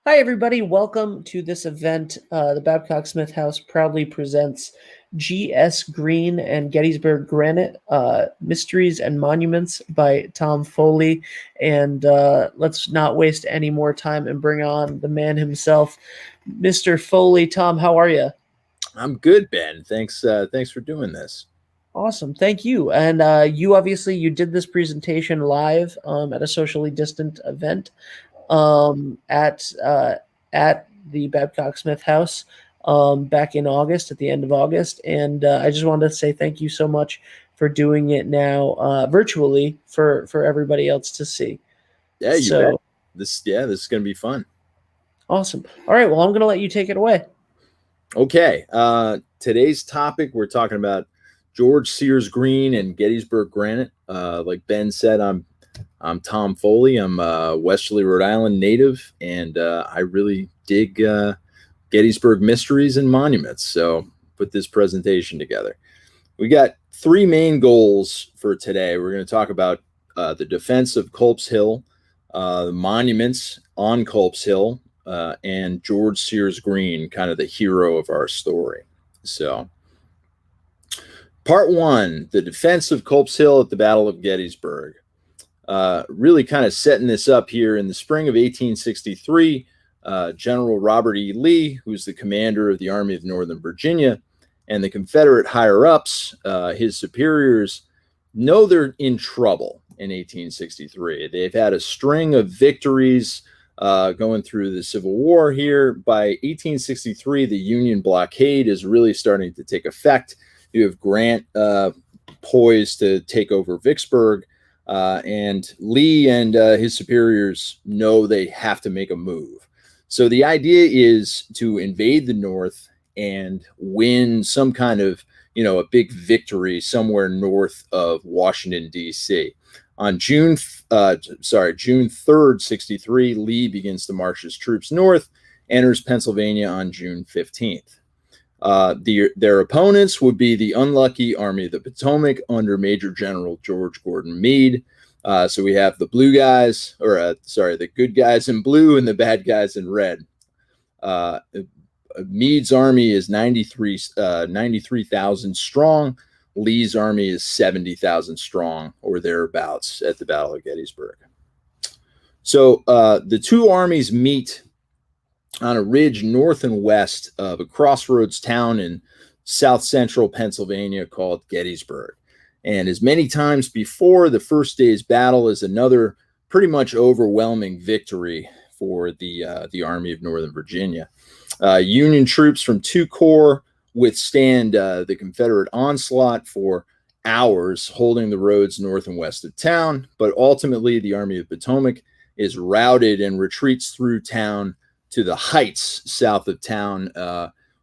Hi, everybody. Welcome to this event. The Babcock Smith House proudly presents G.S. Greene and Gettysburg Granite, Mysteries and Monuments by Tom Foley. And let's not waste any more time and bring on the man himself, Mr. Foley. Tom, how are you? I'm good, Ben. Thanks for doing this. Awesome. Thank you. And you did this presentation live at a socially distant event. um, at uh, at the Babcock Smith House back in August, at the end of August, and I just wanted to say thank you so much for doing it now virtually for everybody else to see. Yeah, you bet. So This is gonna be fun. awesome! All right, well, I'm gonna let you take it away. Okay. Today's topic we're talking about George Sears Greene and Gettysburg Granite. Like Ben said, I'm Tom Foley. I'm a Westerly, Rhode Island native, and I really dig Gettysburg mysteries and monuments. So put this presentation together. We got three main goals for today. We're going to talk about the defense of Culp's Hill, the monuments on Culp's Hill, and George Sears Greene, kind of the hero of our story. So, part one, the defense of Culp's Hill at the Battle of Gettysburg. Really kind of setting this up here in the spring of 1863. General Robert E. Lee, who's the commander of the Army of Northern Virginia, and the Confederate higher-ups, his superiors, know they're in trouble in 1863. They've had a string of victories going through the Civil War here. By 1863, the Union blockade is really starting to take effect. You have Grant poised to take over Vicksburg, and Lee and his superiors know they have to make a move. So the idea is to invade the North and win some kind of, a big victory somewhere north of Washington, D.C. On June 3rd, 63, Lee begins to march his troops north, enters Pennsylvania on June 15th. Their opponents would be the unlucky Army of the Potomac under Major General George Gordon Meade. So we have the the good guys in blue and the bad guys in red. Meade's army is 93,000 strong. Lee's army is 70,000 strong or thereabouts at the Battle of Gettysburg. So the two armies meet on a ridge north and west of a crossroads town in south central Pennsylvania called Gettysburg. And as many times before, the first day's battle is another pretty much overwhelming victory for the Army of Northern Virginia. Union troops from two corps withstand the Confederate onslaught for hours, holding the roads north and west of town. But ultimately, the Army of Potomac is routed and retreats through town to the heights south of town.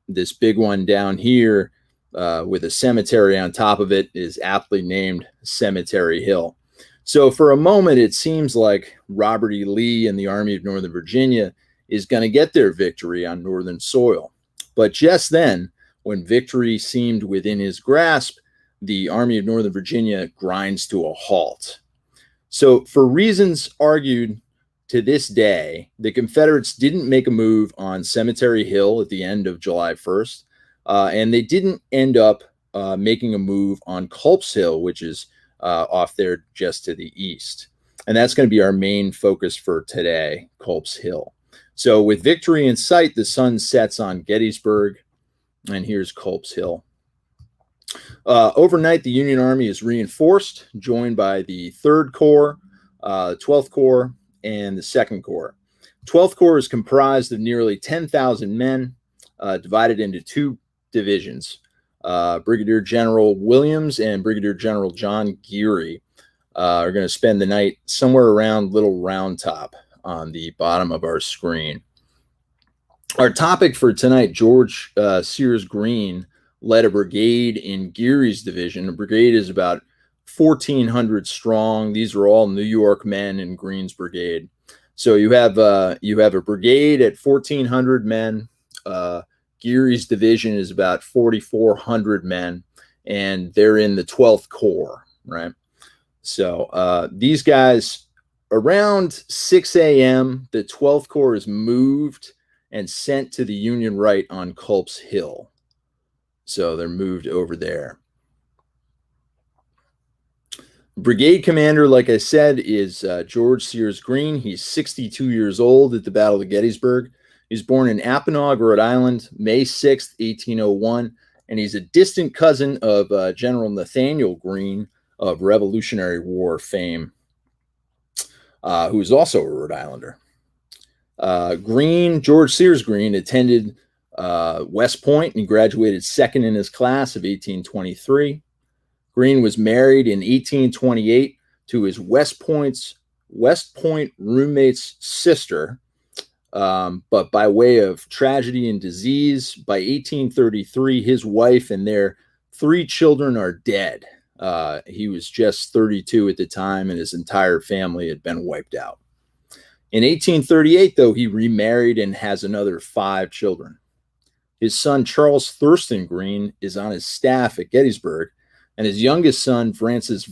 This big one down here with a cemetery on top of it is aptly named Cemetery Hill. So for a moment, it seems like Robert E. Lee and the Army of Northern Virginia is going to get their victory on Northern soil. But just then, when victory seemed within his grasp, the Army of Northern Virginia grinds to a halt. So for reasons argued to this day, the Confederates didn't make a move on Cemetery Hill at the end of July 1st, and they didn't end up making a move on Culp's Hill, which is off there just to the east. And that's going to be our main focus for today, Culp's Hill. So with victory in sight, the sun sets on Gettysburg, and here's Culp's Hill. Overnight, the Union Army is reinforced, joined by the 3rd Corps, 12th Corps, and the 2nd Corps. 12th Corps is comprised of nearly 10,000 men, divided into two divisions. Brigadier General Williams and Brigadier General John Geary are going to spend the night somewhere around Little Round Top on the bottom of our screen. Our topic for tonight, George Sears Greene led a brigade in Geary's division. A brigade is about 1,400 strong. These are all New York men in Greene's brigade. So you have a brigade at 1,400 men. Geary's division is about 4,400 men, and they're in the 12th Corps, right? So these guys around 6 a.m., the 12th Corps is moved and sent to the Union right on Culp's Hill. So they're moved over there. Brigade commander, like I said, is George Sears Greene. He's 62 years old at the Battle of Gettysburg. He's born in Apponaug, Rhode Island, May 6th, 1801, and he's a distant cousin of General Nathaniel Greene of Revolutionary War fame, who is also a Rhode Islander. George Sears Greene, attended West Point and graduated second in his class of 1823. Greene was married in 1828 to his West Point roommate's sister, but by way of tragedy and disease, by 1833, his wife and their 3 children are dead. He was just 32 at the time, and his entire family had been wiped out. In 1838, though, he remarried and has another 5 children. His son, Charles Thurston Greene, is on his staff at Gettysburg, and his youngest son, Francis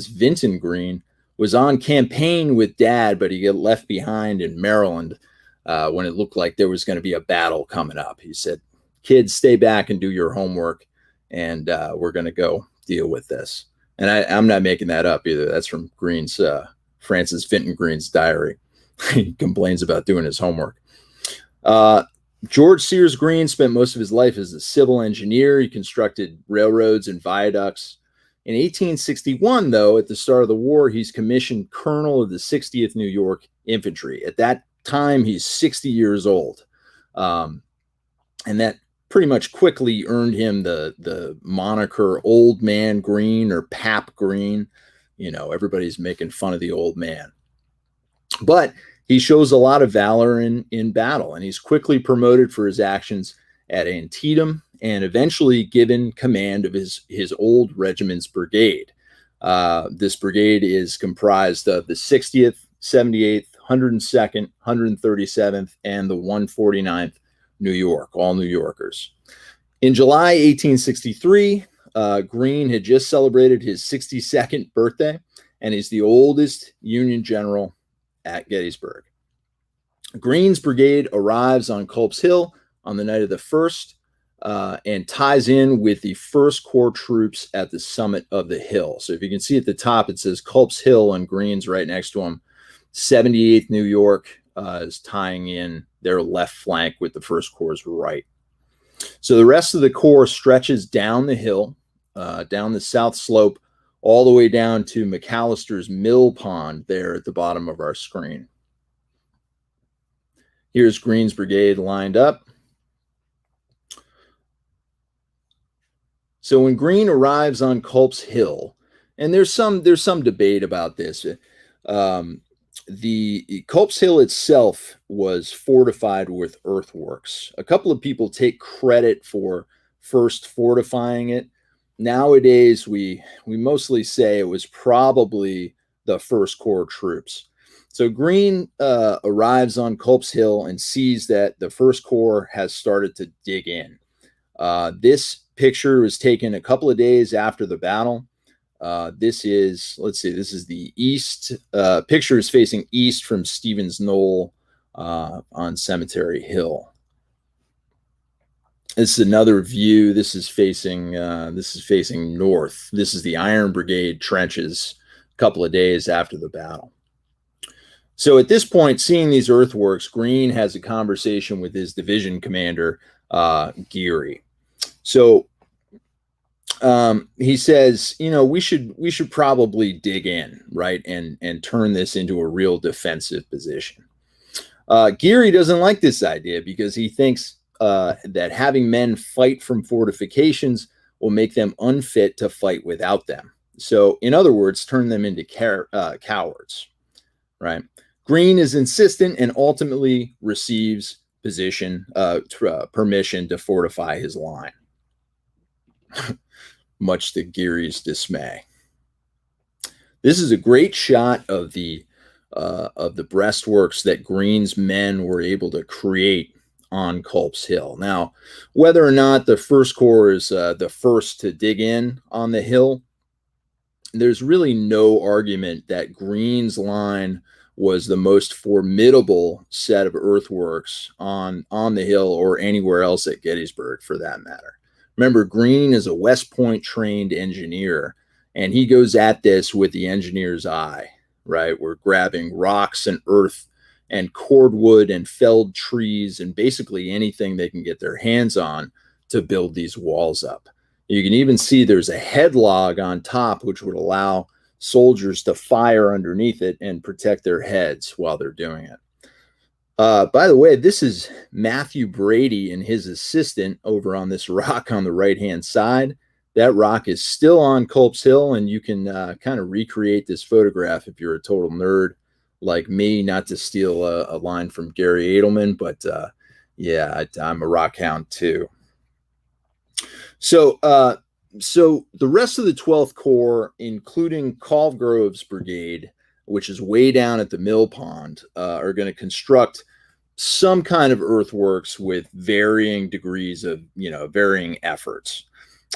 Vinton Greene, was on campaign with Dad, but he got left behind in Maryland when it looked like there was going to be a battle coming up. He said, "Kids, stay back and do your homework, and we're going to go deal with this." And I'm not making that up either. That's from Francis Vinton Greene's diary. He complains about doing his homework. George Sears Greene spent most of his life as a civil engineer. He constructed railroads and viaducts. In 1861, though, at the start of the war, he's commissioned colonel of the 60th New York Infantry. At that time, he's 60 years old. And that pretty much quickly earned him the moniker Old Man Greene or Pap Greene. You know, everybody's making fun of the old man. But he shows a lot of valor in battle, and he's quickly promoted for his actions at Antietam and eventually given command of his old regiment's brigade. This brigade is comprised of the 60th, 78th, 102nd, 137th, and the 149th New York, all New Yorkers. In July 1863, Greene had just celebrated his 62nd birthday, and he's the oldest Union general at Gettysburg. Greene's brigade arrives on Culp's Hill on the night of the 1st and ties in with the 1st Corps troops at the summit of the hill. So if you can see at the top, it says Culp's Hill, and Greene's right next to him. 78th New York is tying in their left flank with the 1st Corps' right. So the rest of the Corps stretches down the hill, down the south slope, all the way down to McAllister's Mill Pond there at the bottom of our screen. Here's Greene's brigade lined up. So when Greene arrives on Culp's Hill, and there's some debate about this. The Culp's Hill itself was fortified with earthworks. A couple of people take credit for first fortifying it. Nowadays, we mostly say it was probably the 1st Corps troops. So Greene arrives on Culp's Hill and sees that the 1st Corps has started to dig in. This picture was taken a couple of days after the battle. This is the east. Picture is facing east from Stevens Knoll on Cemetery Hill. This is another view. This is facing north. This is the Iron Brigade trenches a couple of days after the battle. So at this point, seeing these earthworks, Greene has a conversation with his division commander, Geary. So he says, you know, we should probably dig in, right, and turn this into a real defensive position. Geary doesn't like this idea because he thinks that having men fight from fortifications will make them unfit to fight without them. So, in other words, turn them into cowards, right? Greene is insistent and ultimately receives permission to fortify his line, much to Geary's dismay. This is a great shot of the breastworks that Greene's men were able to create on Culp's Hill. Now, whether or not the 1st Corps is the first to dig in on the hill there's really no argument that Greene's line was the most formidable set of earthworks on the hill or anywhere else at Gettysburg, for that matter. Remember, Greene is a West Point trained engineer, and he goes at this with the engineer's eye, right? We're grabbing rocks and earth and cordwood and felled trees and basically anything they can get their hands on to build these walls up. You can even see there's a headlog on top, which would allow soldiers to fire underneath it and protect their heads while they're doing it. By the way, this is Matthew Brady and his assistant over on this rock on the right-hand side. That rock is still on Culp's Hill, and you can kind of recreate this photograph if you're a total nerd like me, not to steal a line from Gary Edelman, but yeah, I'm a rock hound too. So the rest of the 12th Corps, including Colgrove's brigade, which is way down at the mill pond, are going to construct some kind of earthworks with varying degrees of, varying efforts.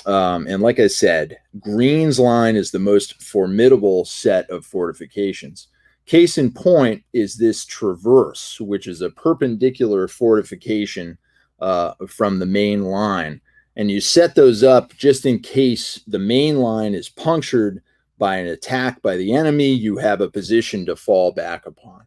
And like I said, Greene's line is the most formidable set of fortifications. Case in point is this traverse, which is a perpendicular fortification from the main line. And you set those up just in case the main line is punctured by an attack by the enemy. You have a position to fall back upon.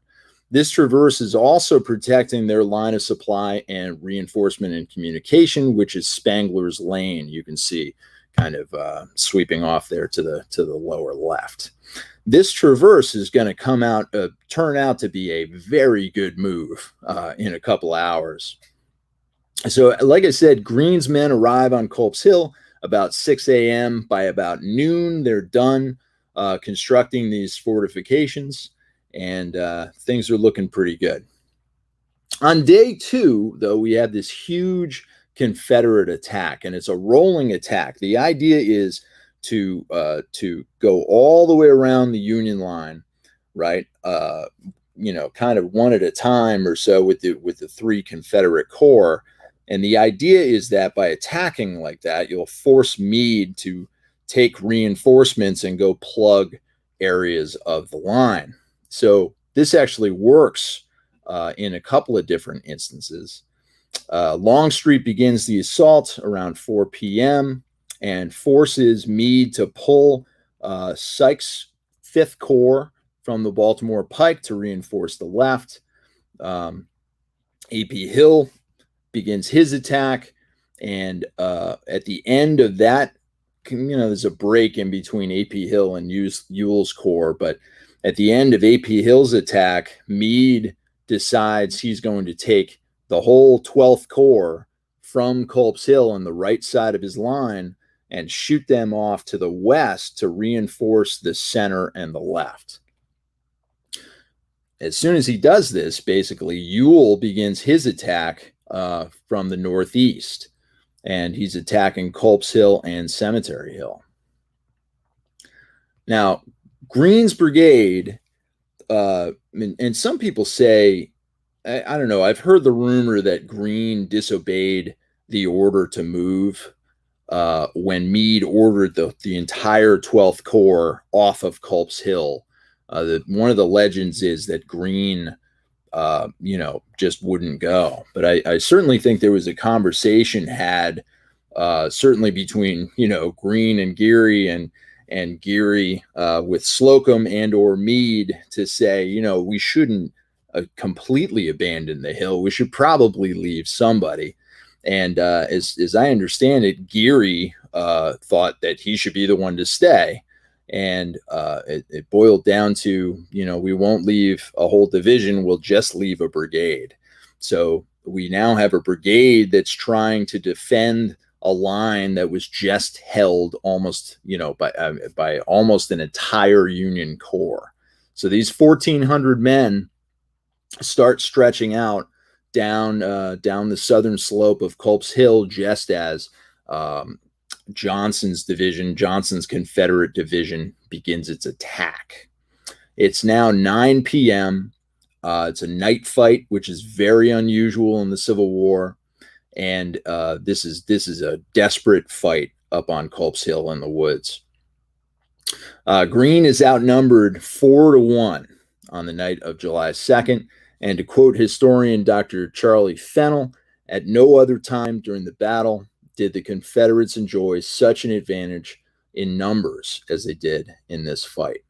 This traverse is also protecting their line of supply and reinforcement and communication, which is Spangler's Lane. You can see kind of sweeping off there to the lower left. This traverse is going to turn out to be a very good move in a couple hours. So, like I said, Greene's men arrive on Culp's Hill about 6 a.m. By about noon, they're done constructing these fortifications, and things are looking pretty good. On day 2, though, we have this huge Confederate attack, and it's a rolling attack. The idea is to go all the way around the Union line, right? Kind of one at a time or so with the 3 Confederate corps. And the idea is that by attacking like that, you'll force Meade to take reinforcements and go plug areas of the line. So this actually works in a couple of different instances. Longstreet begins the assault around 4 p.m. and forces Meade to pull Sykes' 5th Corps from the Baltimore Pike to reinforce the left. A.P. Hill begins his attack, and at the end of that, there's a break in between A.P. Hill and Ewell's Corps, but at the end of A.P. Hill's attack, Meade decides he's going to take the whole 12th Corps from Culp's Hill on the right side of his line and shoot them off to the west to reinforce the center and the left. As soon as he does this, basically, Ewell begins his attack from the northeast, and he's attacking Culp's Hill and Cemetery Hill. Now, Greene's brigade, and some people say, I don't know, I've heard the rumor that Greene disobeyed the order to move when Meade ordered the entire 12th Corps off of Culp's Hill. One of the legends is that Greene just wouldn't go. But I certainly think there was a conversation had, certainly between, Greene and Geary and Geary with Slocum and or Meade to say, we shouldn't completely abandon the hill. We should probably leave somebody. And as I understand it, Geary thought that he should be the one to stay. And it boiled down to, we won't leave a whole division, we'll just leave a brigade. So we now have a brigade that's trying to defend a line that was just held almost, by almost an entire Union Corps. So these 1,400 men start stretching out down the southern slope of Culp's Hill, just as Johnson's Confederate division begins its attack. It's now 9 p.m. It's a night fight, which is very unusual in the Civil War, and this is a desperate fight up on Culp's Hill in the woods. Greene is outnumbered 4-1 on the night of July 2nd. And to quote historian Dr. Charlie Fennell, at no other time during the battle did the Confederates enjoy such an advantage in numbers as they did in this fight.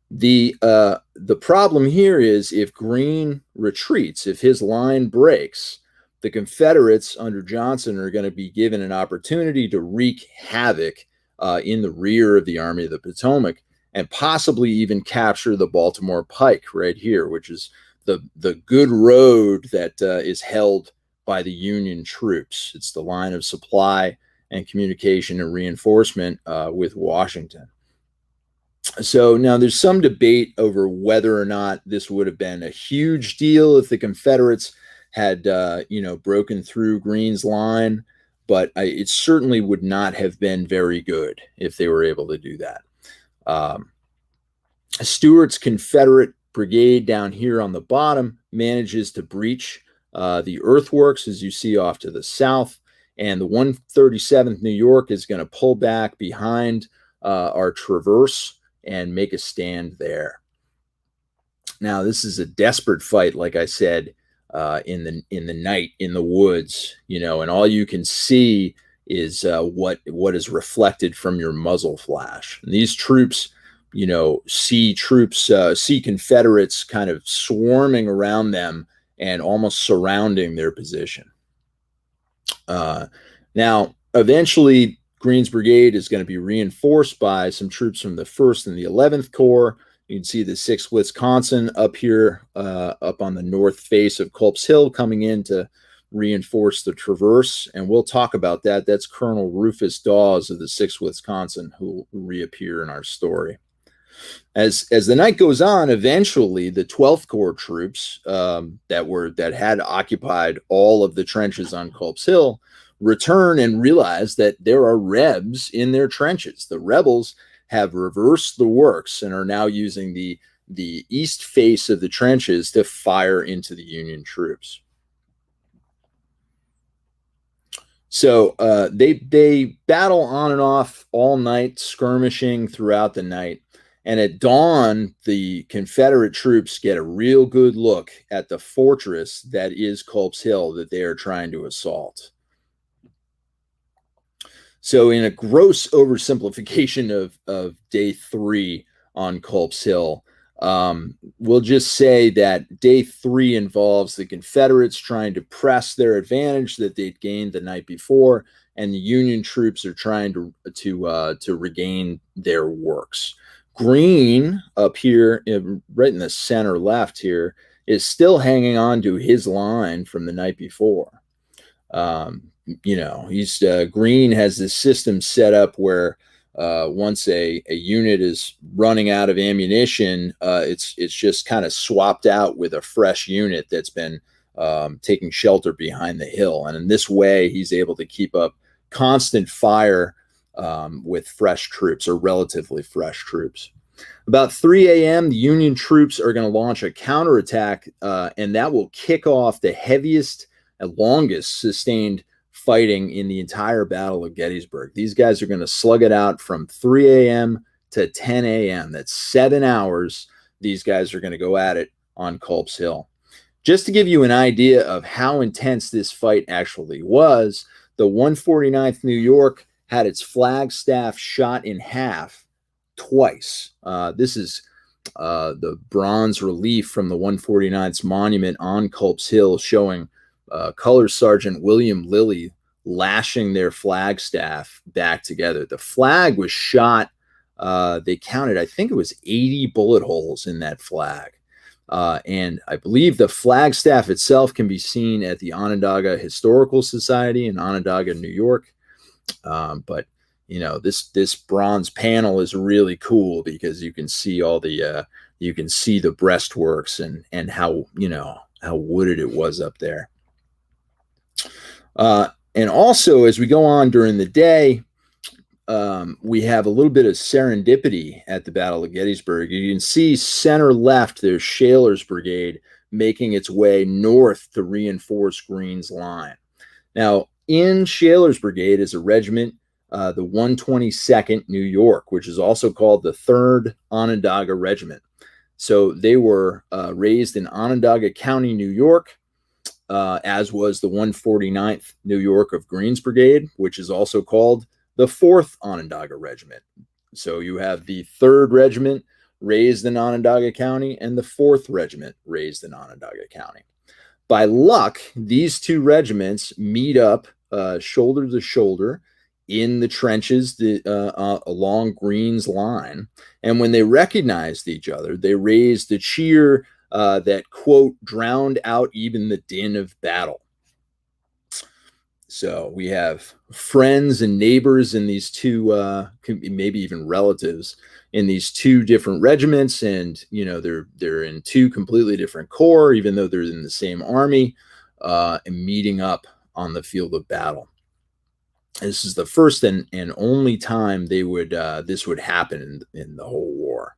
The problem here is if Greene retreats, if his line breaks, the Confederates under Johnson are going to be given an opportunity to wreak havoc in the rear of the Army of the Potomac and possibly even capture the Baltimore Pike right here, which is the good road that is held by the Union troops. It's the line of supply and communication and reinforcement with Washington. So now there's some debate over whether or not this would have been a huge deal if the Confederates had, broken through Greene's line, but it certainly would not have been very good if they were able to do that. Stuart's Confederate brigade down here on the bottom manages to breach the earthworks, as you see off to the south, and the 137th New York is going to pull back behind our traverse and make a stand there. Now, this is a desperate fight, like I said, in the night in the woods, and all you can see is what is reflected from your muzzle flash. And these troops, see Confederates kind of swarming around them and almost surrounding their position. Now, eventually, Greene's brigade is going to be reinforced by some troops from the 1st and the 11th Corps. You can see the 6th Wisconsin up here, up on the north face of Culp's Hill, coming in to reinforce the traverse. And we'll talk about that. That's Colonel Rufus Dawes of the 6th Wisconsin, who will reappear in our story. As the night goes on, eventually the 12th Corps troops that had occupied all of the trenches on Culp's Hill return and realize that there are Rebs in their trenches. The rebels have reversed the works and are now using the east face of the trenches to fire into the Union troops. So they battle on and off all night, skirmishing throughout the night. And at dawn, the Confederate troops get a real good look at the fortress that is Culp's Hill that they are trying to assault. So in a gross oversimplification of day 3 on Culp's Hill, we'll just say that day 3 involves the Confederates trying to press their advantage that they'd gained the night before, and the Union troops are trying to regain their works. Greene up here, right in the center left here, is still hanging on to his line from the night before. Greene has this system set up where once a unit is running out of ammunition, it's just kind of swapped out with a fresh unit that's been taking shelter behind the hill. And in this way, he's able to keep up constant fire with fresh troops, or relatively fresh troops. About 3 a.m., the Union troops are going to launch a counterattack, and that will kick off the heaviest and longest sustained fighting in the entire Battle of Gettysburg. These guys are going to slug it out from 3 a.m. to 10 a.m. That's 7 hours. These guys are going to go at it on Culp's Hill. Just to give you an idea of how intense this fight actually was, the 149th New York had its flagstaff shot in half twice. This is the bronze relief from the 149th's monument on Culp's Hill showing Color Sergeant William Lilly lashing their flagstaff back together. The flag was shot, they counted, I think it was 80 bullet holes in that flag. And I believe the flagstaff itself can be seen at the Onondaga Historical Society in Onondaga, New York. But this bronze panel is really cool because you can see all the you can see the breastworks and how wooded it was up there. And also, as we go on during the day, we have a little bit of serendipity at the Battle of Gettysburg. You can see center left, there's Shaler's brigade making its way north to reinforce Greene's line. Now, in Shaler's brigade is a regiment the 122nd New York, which is also called the 3rd Onondaga Regiment. So they were raised in Onondaga County, New York, as was the 149th New York of Greene's Brigade, which is also called the 4th Onondaga Regiment. So you have the 3rd Regiment raised in Onondaga County and the 4th Regiment raised in Onondaga County. By luck, these two regiments meet up shoulder to shoulder in the trenches along Greene's line. And when they recognized each other, they raised a cheer that, quote, drowned out even the din of battle. So we have friends and neighbors in these two, maybe even relatives in these two different regiments. And, you know, they're in two completely different corps, even though they're in the same army, and meeting up on the field of battle. This is the first and only time this would happen in the whole war.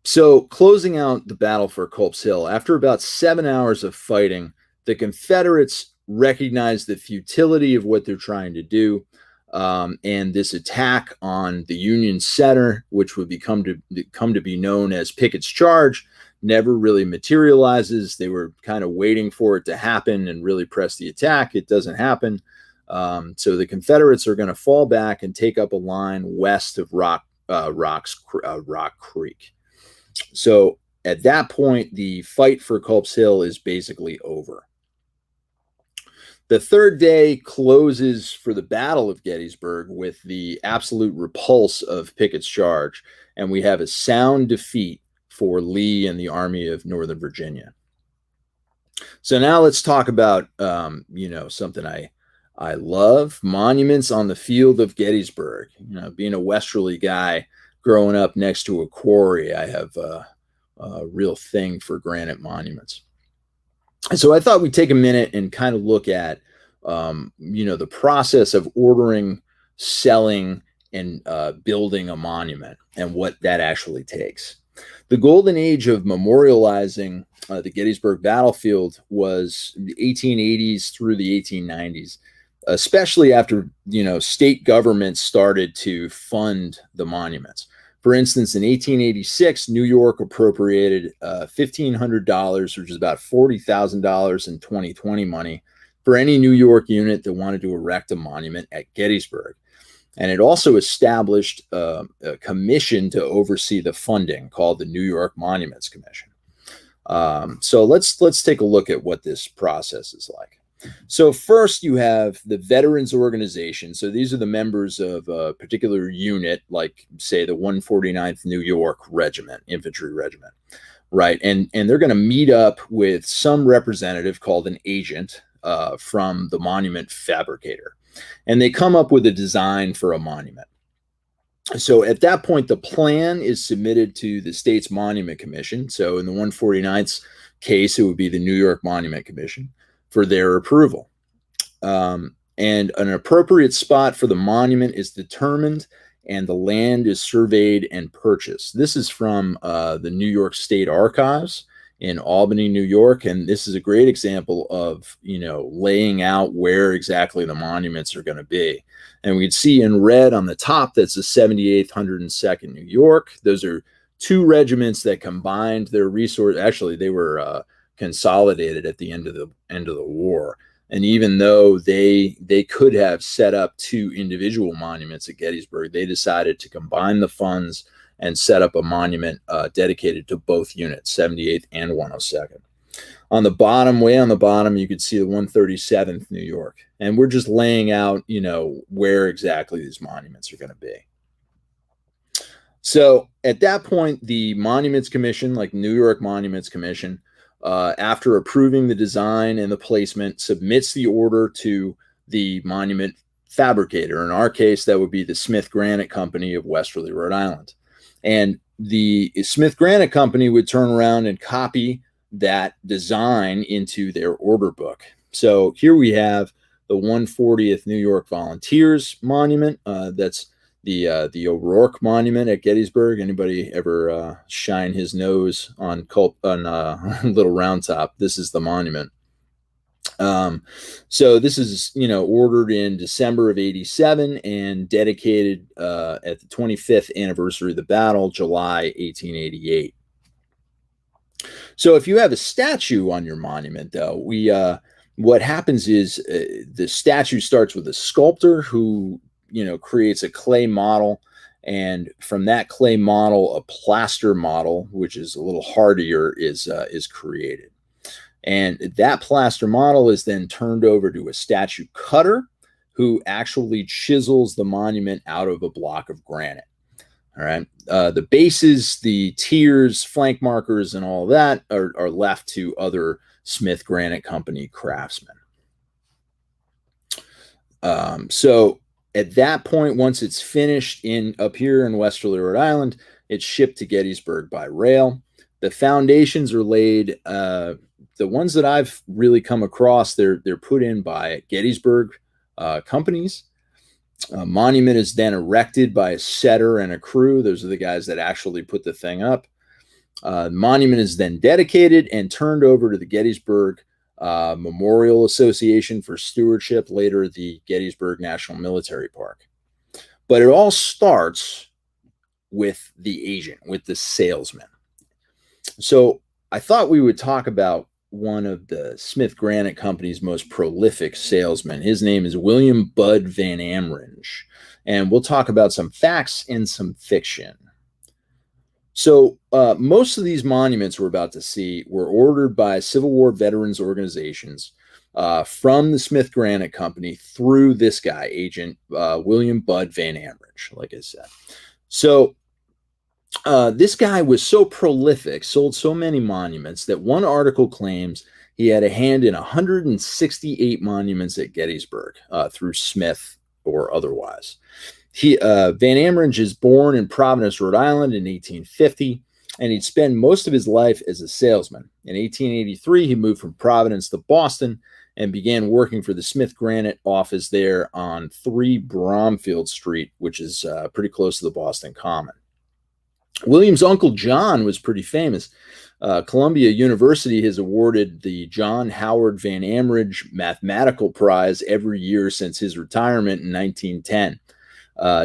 So closing out the battle for Culp's Hill, after about 7 hours of fighting, the Confederates recognized the futility of what they're trying to do, and this attack on the Union center, which would come to be known as Pickett's Charge, never really materializes. They were kind of waiting for it to happen and really press the attack. It doesn't happen. So the Confederates are going to fall back and take up a line west of Rock Creek. So at that point, the fight for Culp's Hill is basically over. The third day closes for the Battle of Gettysburg with the absolute repulse of Pickett's Charge, and we have a sound defeat for Lee and the Army of Northern Virginia. So now let's talk about, something I love, monuments on the field of Gettysburg. You know, being a Westerly guy, growing up next to a quarry, I have a real thing for granite monuments. And so I thought we'd take a minute and kind of look at, the process of ordering, selling, and building a monument and what that actually takes. The golden age of memorializing the Gettysburg battlefield was the 1880s through the 1890s, especially after, state governments started to fund the monuments. For instance, in 1886, New York appropriated $1,500, which is about $40,000 in 2020 money, for any New York unit that wanted to erect a monument at Gettysburg. And it also established a commission to oversee the funding called the New York Monuments Commission. So let's take a look at what this process is like. So first you have the Veterans Organization. So these are the members of a particular unit, like say the 149th New York Regiment, Infantry Regiment, right? And they're going to meet up with some representative called an agent from the monument fabricator. And they come up with a design for a monument. So at that point, the plan is submitted to the state's Monument Commission. So in the 149th's case, it would be the New York Monument Commission for their approval. And an appropriate spot for the monument is determined, and the land is surveyed and purchased. This is from the New York State Archives in Albany, New York. And this is a great example of, laying out where exactly the monuments are going to be. And we'd see in red on the top, that's the 78th, 102nd New York. Those are two regiments that combined their resources. Actually, they were consolidated at the end of the war. And even though they could have set up two individual monuments at Gettysburg, they decided to combine the funds and set up a monument dedicated to both units, 78th and 102nd. On the bottom, way on the bottom, you could see the 137th New York. And we're just laying out, where exactly these monuments are going to be. So at that point, the Monuments Commission, like New York Monuments Commission, after approving the design and the placement, submits the order to the monument fabricator. In our case, that would be the Smith Granite Company of Westerly, Rhode Island. And the Smith Granite Company would turn around and copy that design into their order book. So here we have the 140th New York Volunteers Monument. That's the O'Rourke Monument at Gettysburg. Anybody ever shine his nose on Little Round Top? This is the monument. So this is, ordered in December of 87 and dedicated at the 25th anniversary of the battle, July 1888. So if you have a statue on your monument, though, what happens is the statue starts with a sculptor who, creates a clay model. And from that clay model, a plaster model, which is a little hardier, is created. And that plaster model is then turned over to a statue cutter who actually chisels the monument out of a block of granite. All right. The bases, the tiers, flank markers, and all that are left to other Smith Granite Company craftsmen. So at that point, once it's finished up here in Westerly, Rhode Island, it's shipped to Gettysburg by rail. The foundations are laid. The ones that I've really come across, they're put in by Gettysburg companies. A monument is then erected by a setter and a crew. Those are the guys that actually put the thing up. The monument is then dedicated and turned over to the Gettysburg Memorial Association for stewardship, later the Gettysburg National Military Park. But it all starts with the agent, with the salesman. So I thought we would talk about one of the Smith Granite Company's most prolific salesmen. His name is William Bud Van Amringe, and we'll talk about some facts and some fiction. So most of these monuments we're about to see were ordered by Civil War veterans organizations from the Smith Granite Company through this guy, Agent William Bud Van Amringe, like I said. So this guy was so prolific, sold so many monuments, that one article claims he had a hand in 168 monuments at Gettysburg through Smith or otherwise. Van Amringe is born in Providence, Rhode Island in 1850, and he'd spend most of his life as a salesman. In 1883, he moved from Providence to Boston and began working for the Smith Granite office there on 3 Bromfield Street, which is pretty close to the Boston Common. William's uncle John was pretty famous. Columbia University has awarded the John Howard Van Amringe Mathematical Prize every year since his retirement in 1910.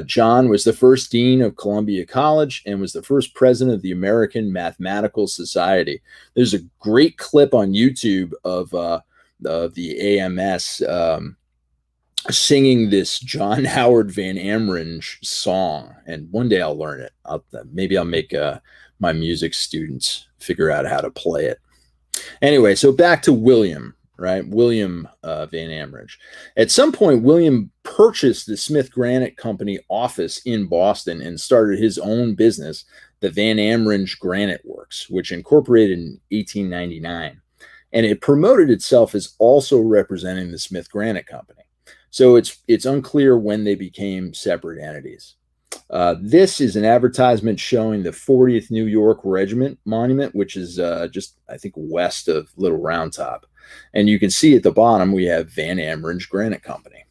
John was the first dean of Columbia College and was the first president of the American Mathematical Society. There's a great clip on YouTube of the AMS singing this John Howard Van Amringe song, and one day I'll learn it. Maybe I'll make my music students figure out how to play it. Anyway, so back to William, right? William Van Amringe. At some point, William purchased the Smith Granite Company office in Boston and started his own business, the Van Amringe Granite Works, which incorporated in 1899. And it promoted itself as also representing the Smith Granite Company. So it's unclear when they became separate entities. This is an advertisement showing the 40th New York Regiment Monument, which is just, I think, west of Little Round Top. And you can see at the bottom, we have Van Amringe Granite Company.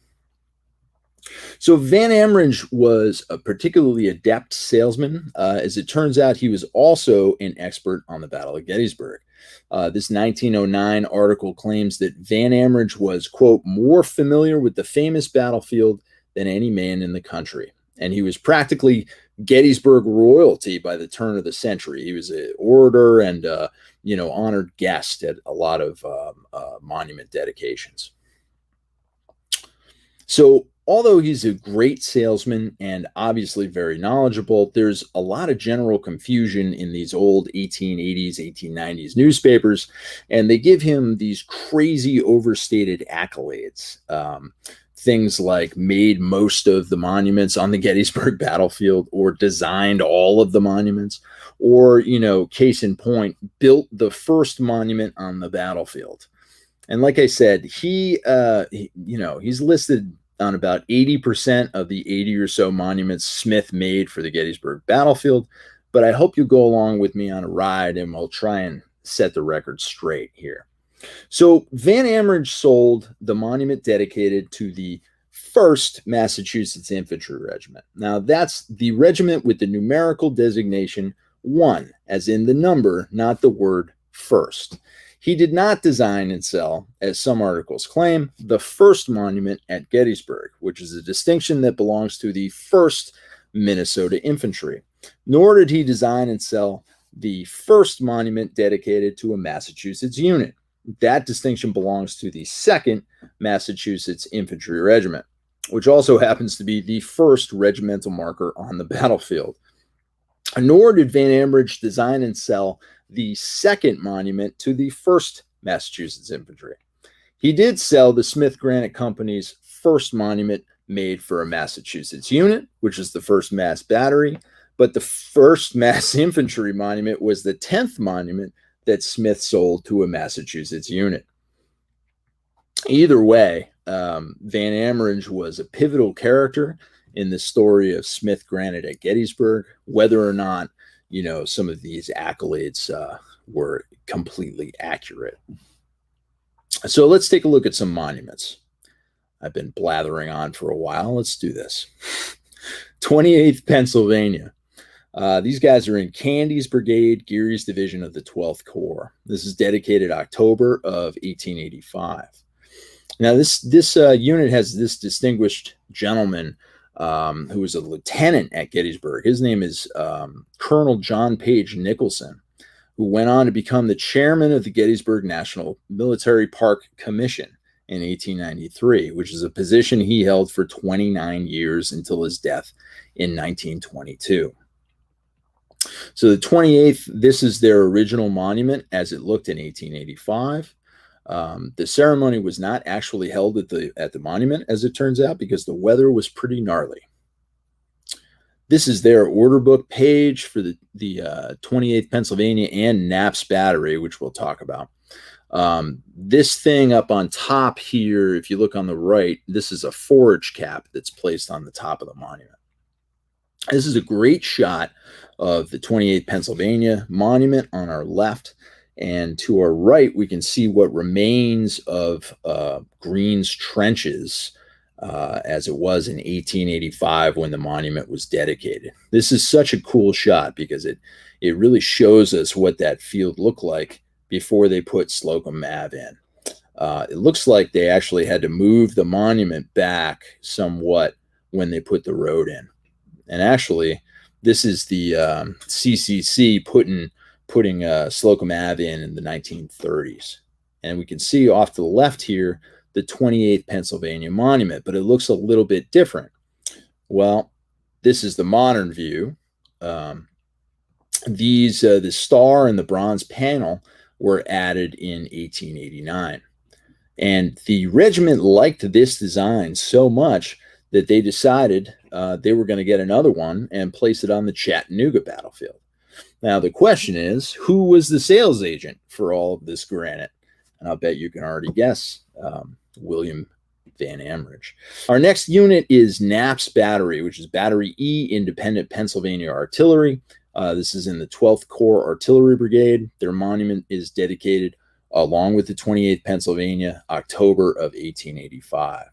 So Van Amringe was a particularly adept salesman. As it turns out, he was also an expert on the Battle of Gettysburg. This 1909 article claims that Van Amringe was, quote, more familiar with the famous battlefield than any man in the country. And he was practically Gettysburg royalty by the turn of the century. He was an orator and, honored guest at a lot of monument dedications. So although he's a great salesman and obviously very knowledgeable, there's a lot of general confusion in these old 1880s, 1890s newspapers, and they give him these crazy overstated accolades. Things like made most of the monuments on the Gettysburg battlefield, or designed all of the monuments, or, case in point, built the first monument on the battlefield. And like I said, he's listed on about 80% of the 80 or so monuments Smith made for the Gettysburg battlefield. But I hope you go along with me on a ride, and we'll try and set the record straight here. So Van Amringe sold the monument dedicated to the 1st Massachusetts Infantry Regiment. Now, that's the regiment with the numerical designation 1, as in the number, not the word first. He did not design and sell, as some articles claim, the first monument at Gettysburg, which is a distinction that belongs to the 1st Minnesota Infantry, nor did he design and sell the first monument dedicated to a Massachusetts unit. That distinction belongs to the 2nd Massachusetts Infantry Regiment, which also happens to be the first regimental marker on the battlefield. Nor did Van Ambridge design and sell the 2nd monument to the 1st Massachusetts Infantry. He did sell the Smith Granite Company's first monument made for a Massachusetts unit, which is the 1st Mass Battery, but the 1st Mass Infantry monument was the 10th monument that Smith sold to a Massachusetts unit. Either way, Van Ambridge was a pivotal character in the story of Smith Granite at Gettysburg, whether or not, some of these accolades were completely accurate. So let's take a look at some monuments. I've been blathering on for a while. Let's do this. 28th Pennsylvania. These guys are in Candy's Brigade, Geary's division of the 12th Corps. This is dedicated October of 1885. Now, this unit has this distinguished gentleman who was a lieutenant at Gettysburg. His name is Colonel John Page Nicholson, who went on to become the chairman of the Gettysburg National Military Park Commission in 1893, which is a position he held for 29 years until his death in 1922. So the 28th, this is their original monument as it looked in 1885. The ceremony was not actually held at the monument, as it turns out, because the weather was pretty gnarly. This is their order book page for the 28th Pennsylvania and Knapps Battery, which we'll talk about. This thing up on top here, if you look on the right, this is a forage cap that's placed on the top of the monument. This is a great shot of the 28th Pennsylvania monument on our left. And to our right, we can see what remains of Greene's trenches as it was in 1885 when the monument was dedicated. This is such a cool shot because it really shows us what that field looked like before they put Slocum Ave in. It looks like they actually had to move the monument back somewhat when they put the road in. And actually, this is the CCC putting Slocum Ave in the 1930s. And we can see off to the left here the 28th Pennsylvania monument, but it looks a little bit different. Well, this is the modern view. The star and the bronze panel were added in 1889. And the regiment liked this design so much that they decided they were going to get another one and place it on the Chattanooga battlefield. Now, the question is, who was the sales agent for all of this granite? And I'll bet you can already guess, William Van Ambridge. Our next unit is Knapps Battery, which is Battery E, Independent Pennsylvania Artillery. This is in the 12th Corps Artillery Brigade. Their monument is dedicated, along with the 28th Pennsylvania, October of 1885.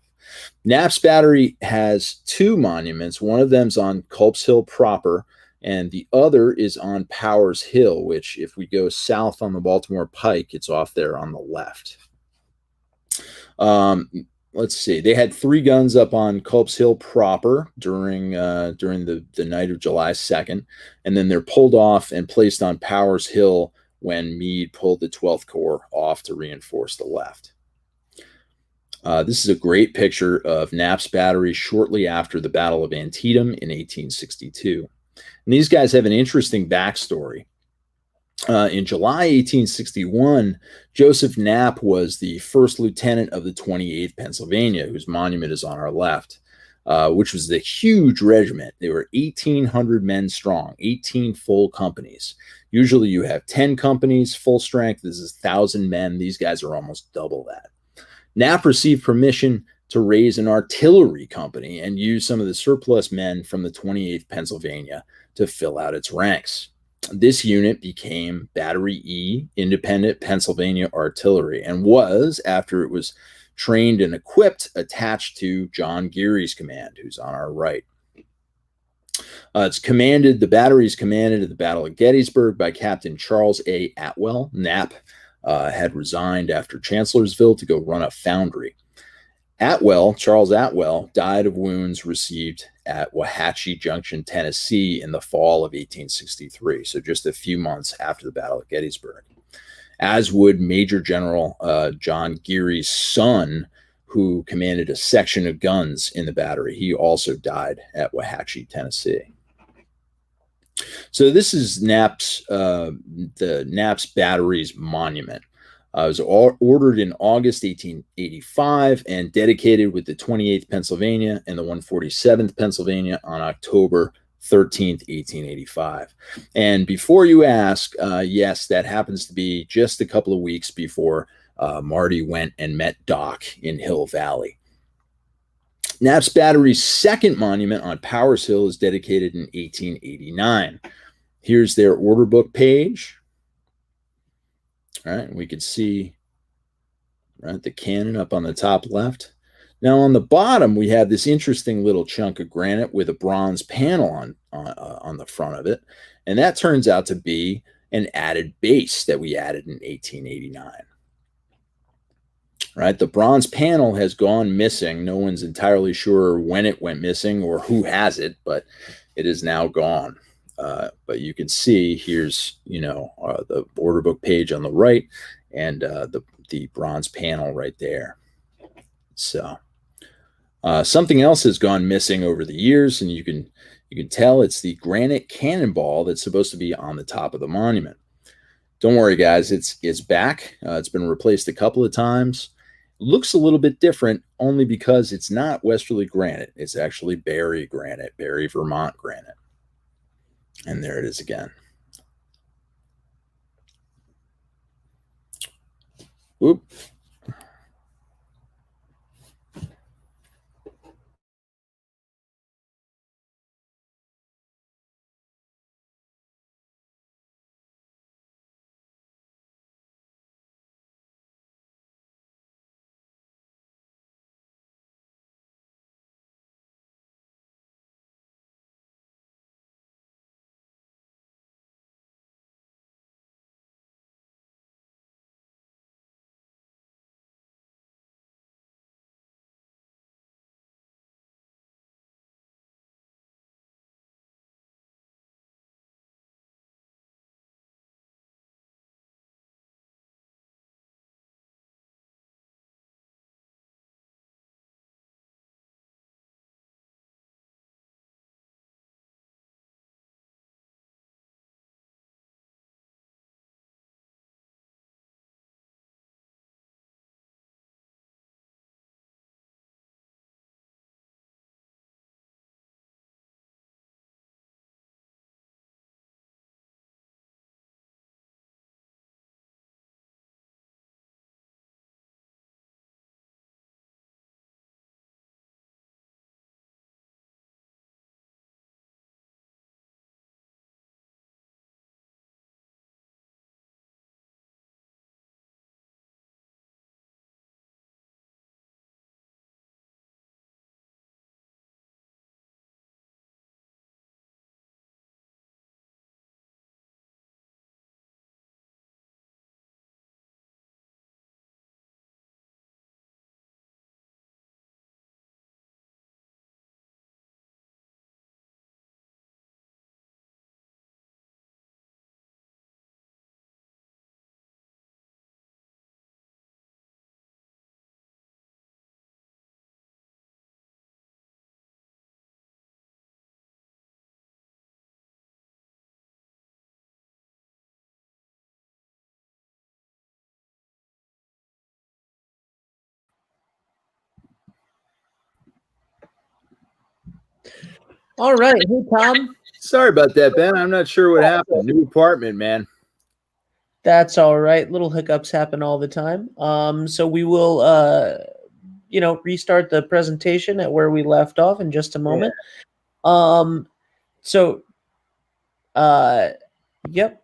Knapps Battery has two monuments. One of them's on Culp's Hill proper, and the other is on Powers Hill, which if we go south on the Baltimore Pike, it's off there on the left. Let's see. They had 3 guns up on Culp's Hill proper during the night of July 2nd, and then they're pulled off and placed on Powers Hill when Meade pulled the 12th Corps off to reinforce the left. This is a great picture of Knapps Battery shortly after the Battle of Antietam in 1862. And these guys have an interesting backstory. In July 1861, Joseph Knapp was the first lieutenant of the 28th Pennsylvania, whose monument is on our left, which was a huge regiment. They were 1,800 men strong, 18 full companies. Usually you have 10 companies, full strength. This is 1,000 men. These guys are almost double that. Knapp received permission to raise an artillery company and use some of the surplus men from the 28th Pennsylvania to fill out its ranks. This unit became Battery E, Independent Pennsylvania Artillery, and was, after it was trained and equipped, attached to John Geary's command, who's on our right. The battery is commanded at the Battle of Gettysburg by Captain Charles A. Atwell. Knapp had resigned after Chancellorsville to go run a foundry. Charles Atwell, died of wounds received at Wauhatchie Junction, Tennessee in the fall of 1863, so just a few months after the Battle of Gettysburg. As would Major General John Geary's son, who commanded a section of guns in the battery. He also died at Wauhatchie, Tennessee. So this is the Knapps Battery's monument. It was ordered in August 1885 and dedicated with the 28th Pennsylvania and the 147th Pennsylvania on October 13th, 1885. And before you ask, yes, that happens to be just a couple of weeks before Marty went and met Doc in Hill Valley. Knapps Battery's second monument on Powers Hill is dedicated in 1889. Here's their order book page. All right, we can see the cannon up on the top left. Now on the bottom, we have this interesting little chunk of granite with a bronze panel on the front of it. And that turns out to be an added base that we added in 1889. Right, the bronze panel has gone missing. No one's entirely sure when it went missing or who has it, but it is now gone. But you can see here's, the order book page on the right and the bronze panel right there. So something else has gone missing over the years, and you can tell it's the granite cannonball that's supposed to be on the top of the monument. Don't worry, guys, it's back. It's been replaced a couple of times. Looks a little bit different only because it's not Westerly granite. It's actually Barry granite, Barry, Vermont granite. And there it is again. Oop. All right. Hey, Tom. Sorry about that, Ben. I'm not sure what happened. New apartment, man. That's all right. Little hiccups happen all the time. So we will, restart the presentation at where we left off in just a moment. Yeah. Yep.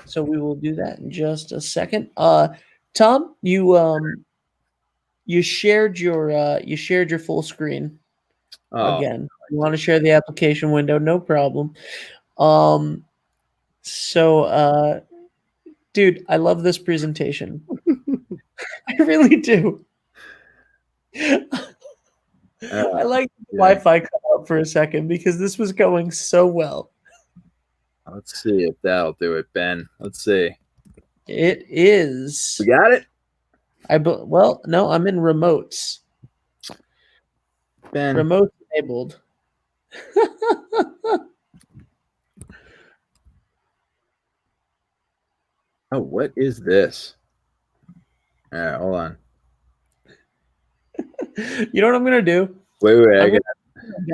So we will do that in just a second. Tom, you shared your full screen again. You want to share the application window? No problem. So Dude, I love this presentation. I really do. I like the Wi-Fi cut out for a second because this was going so well. Let's see if that'll do it, Ben. Let's see. It is. We got it? Well, no, I'm in remotes. Ben. Remote enabled. Oh, what is this? All right, hold on. You know what I'm gonna do? Wait.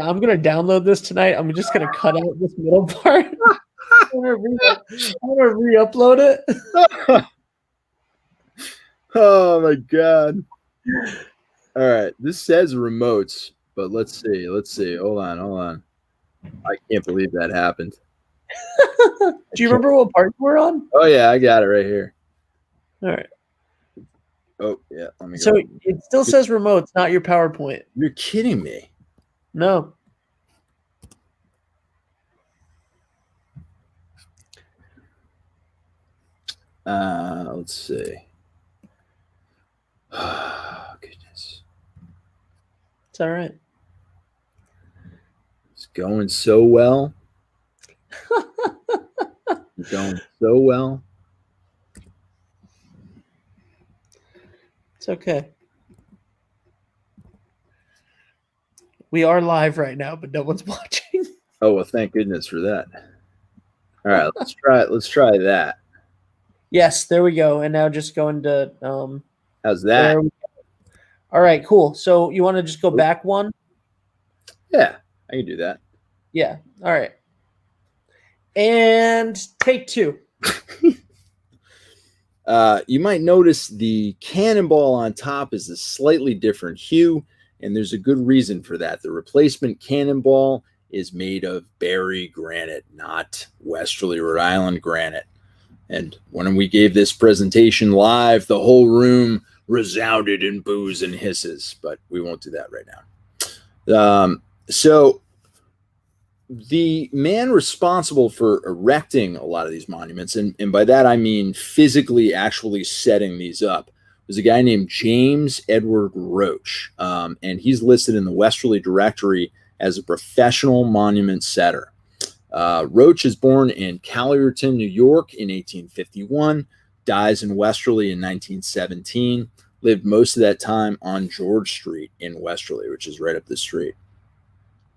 I'm gonna download this tonight. I'm just gonna cut out this middle part. I'm gonna re-upload it. Oh my god! All right, this says remotes, but let's see. Hold on. I can't believe that happened. Do you remember what part you were on? Oh yeah, I got it right here. All right. Oh yeah, let me go. So it still says remotes, not your PowerPoint. You're kidding me. No. Let's see. Oh, goodness. It's all right. It's going so well. Going so well. It's okay. We are live right now, but no one's watching. Oh, well, thank goodness for that. All right, let's try that. Yes, there we go. And now just go into how's that? All right, cool. So you want to just go back one? Yeah, I can do that. Yeah. All right. And take two. You might notice the cannonball on top is a slightly different hue, and there's a good reason for that. The replacement cannonball is made of Barry granite, not Westerly, Rhode Island granite. And when we gave this presentation live, the whole room resounded in boos and hisses, but we won't do that right now. So the man responsible for erecting a lot of these monuments, and by that I mean physically actually setting these up, was a guy named James Edward Roach. And he's listed in the Westerly Directory as a professional monument setter. Roach is born in Calureton, New York in 1851, dies in Westerly in 1917, lived most of that time on George Street in Westerly, which is right up the street.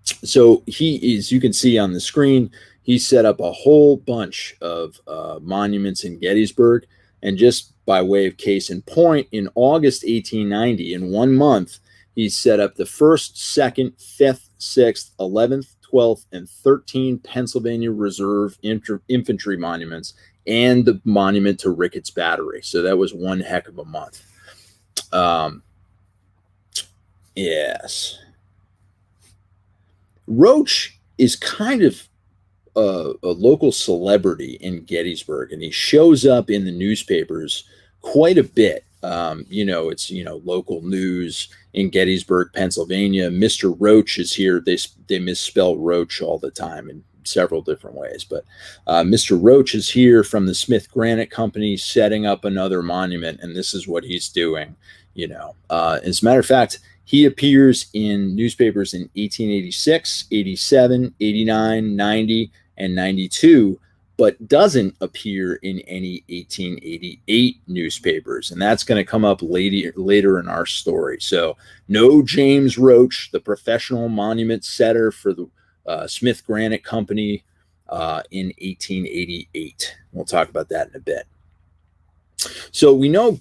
So he is, you can see on the screen, he set up a whole bunch of monuments in Gettysburg. And just by way of case in point, in August 1890, in 1 month, he set up the 1st, 2nd, 5th, 6th, 11th, 12th, and 13 Pennsylvania Reserve infantry monuments and the monument to Brigade Battery. So that was one heck of a month. Yes. Roach is kind of a local celebrity in Gettysburg, and he shows up in the newspapers quite a bit. It's local news in Gettysburg, Pennsylvania. Mr. Roach is here. They misspell Roach all the time in several different ways, but Mr. Roach is here from the Smith Granite Company setting up another monument, and this is what he's doing. As a matter of fact, he appears in newspapers in 1886, 87, 89, 90, and 92, but doesn't appear in any 1888 newspapers. And that's going to come up later in our story. So no James Roach, the professional monument setter for the Smith Granite Company in 1888. We'll talk about that in a bit. So we know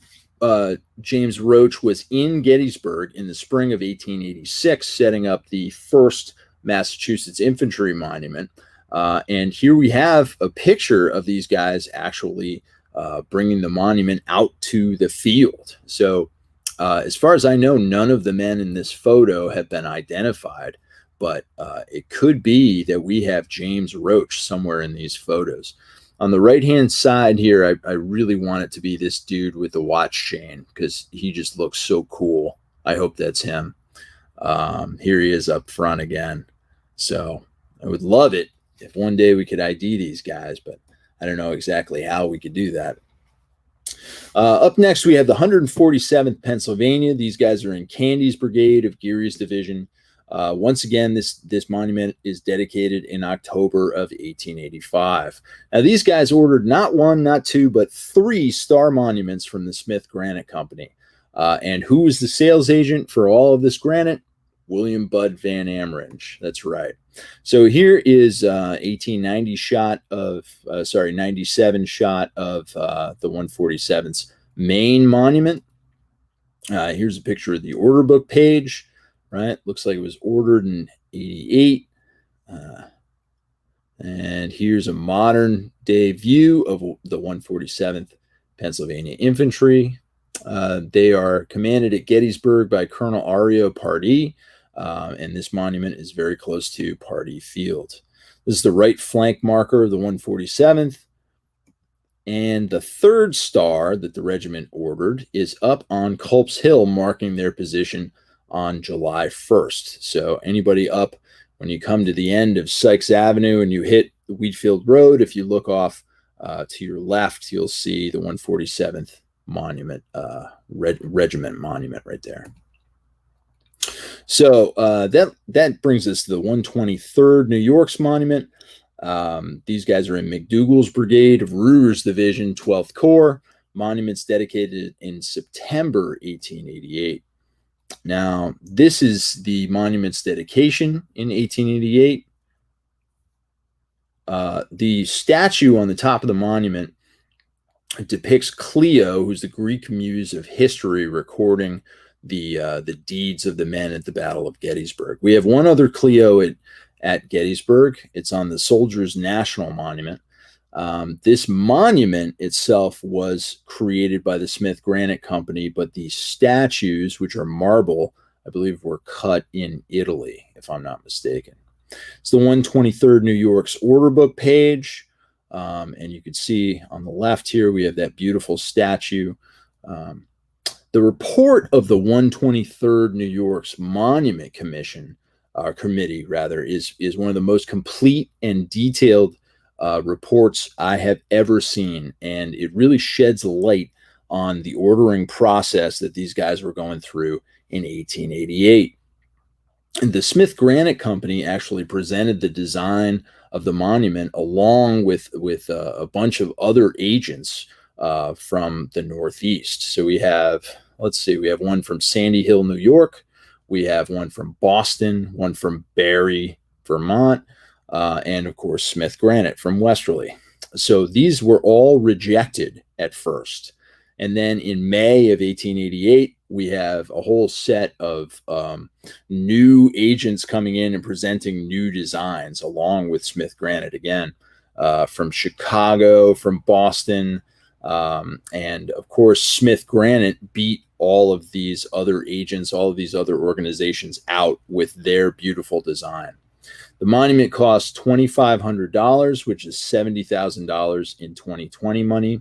James Roach was in Gettysburg in the spring of 1886, setting up the first Massachusetts Infantry Monument. And here we have a picture of these guys actually bringing the monument out to the field. So as far as I know, none of the men in this photo have been identified, but it could be that we have James Roach somewhere in these photos. On the right-hand side here, I really want it to be this dude with the watch chain because he just looks so cool. I hope that's him. Here he is up front again. So I would love it if one day we could ID these guys, but I don't know exactly how we could do that. Up next, we have the 147th Pennsylvania. These guys are in Candy's brigade of Geary's division. Once again, this monument is dedicated in October of 1885. Now, these guys ordered not one, not two, but 3 star monuments from the Smith Granite Company. And who was the sales agent for all of this granite? William Budd Van Amridge. That's right. So here is 1890 shot of, 97 shot of the 147th's main monument. Here's a picture of the order book page, right? Looks like it was ordered in 88. And here's a modern day view of the 147th Pennsylvania Infantry. They are commanded at Gettysburg by Colonel Ario Pardee. And this monument is very close to Pardee Field. This is the right flank marker of the 147th. And the 3rd star that the regiment ordered is up on Culp's Hill, marking their position on July 1st. So anybody up when you come to the end of Sykes Avenue and you hit Wheatfield Road, if you look off to your left, you'll see the 147th monument, regiment monument right there. So that brings us to the 123rd New York's monument. These guys are in McDougall's brigade of Ruger's division, 12th Corps. Monuments dedicated in September 1888. Now, this is the monument's dedication in 1888. The statue on the top of the monument depicts Clio, who's the Greek muse of history, recording the deeds of the men at the Battle of Gettysburg. We have one other Clio at Gettysburg. It's on the Soldiers' National Monument. This monument itself was created by the Smith Granite Company, but the statues, which are marble, I believe were cut in Italy, if I'm not mistaken. It's the 123rd New York's order book page. And you can see on the left here, we have that beautiful statue. The report of the 123rd New York's Monument Commission, Committee, rather, is one of the most complete and detailed reports I have ever seen. And it really sheds light on the ordering process that these guys were going through in 1888. And the Smith Granite Company actually presented the design of the monument along with a bunch of other agents from the Northeast. So we have, let's see, we have one from Sandy Hill, New York. We have one from Boston, one from Barry, Vermont, and of course, Smith Granite from Westerly. So these were all rejected at first. And then in May of 1888, we have a whole set of new agents coming in and presenting new designs along with Smith Granite again, from Chicago, from Boston, and of course, Smith Granite beat all of these other agents, all of these other organizations out with their beautiful design. The monument cost $2,500, which is $70,000 in 2020 money.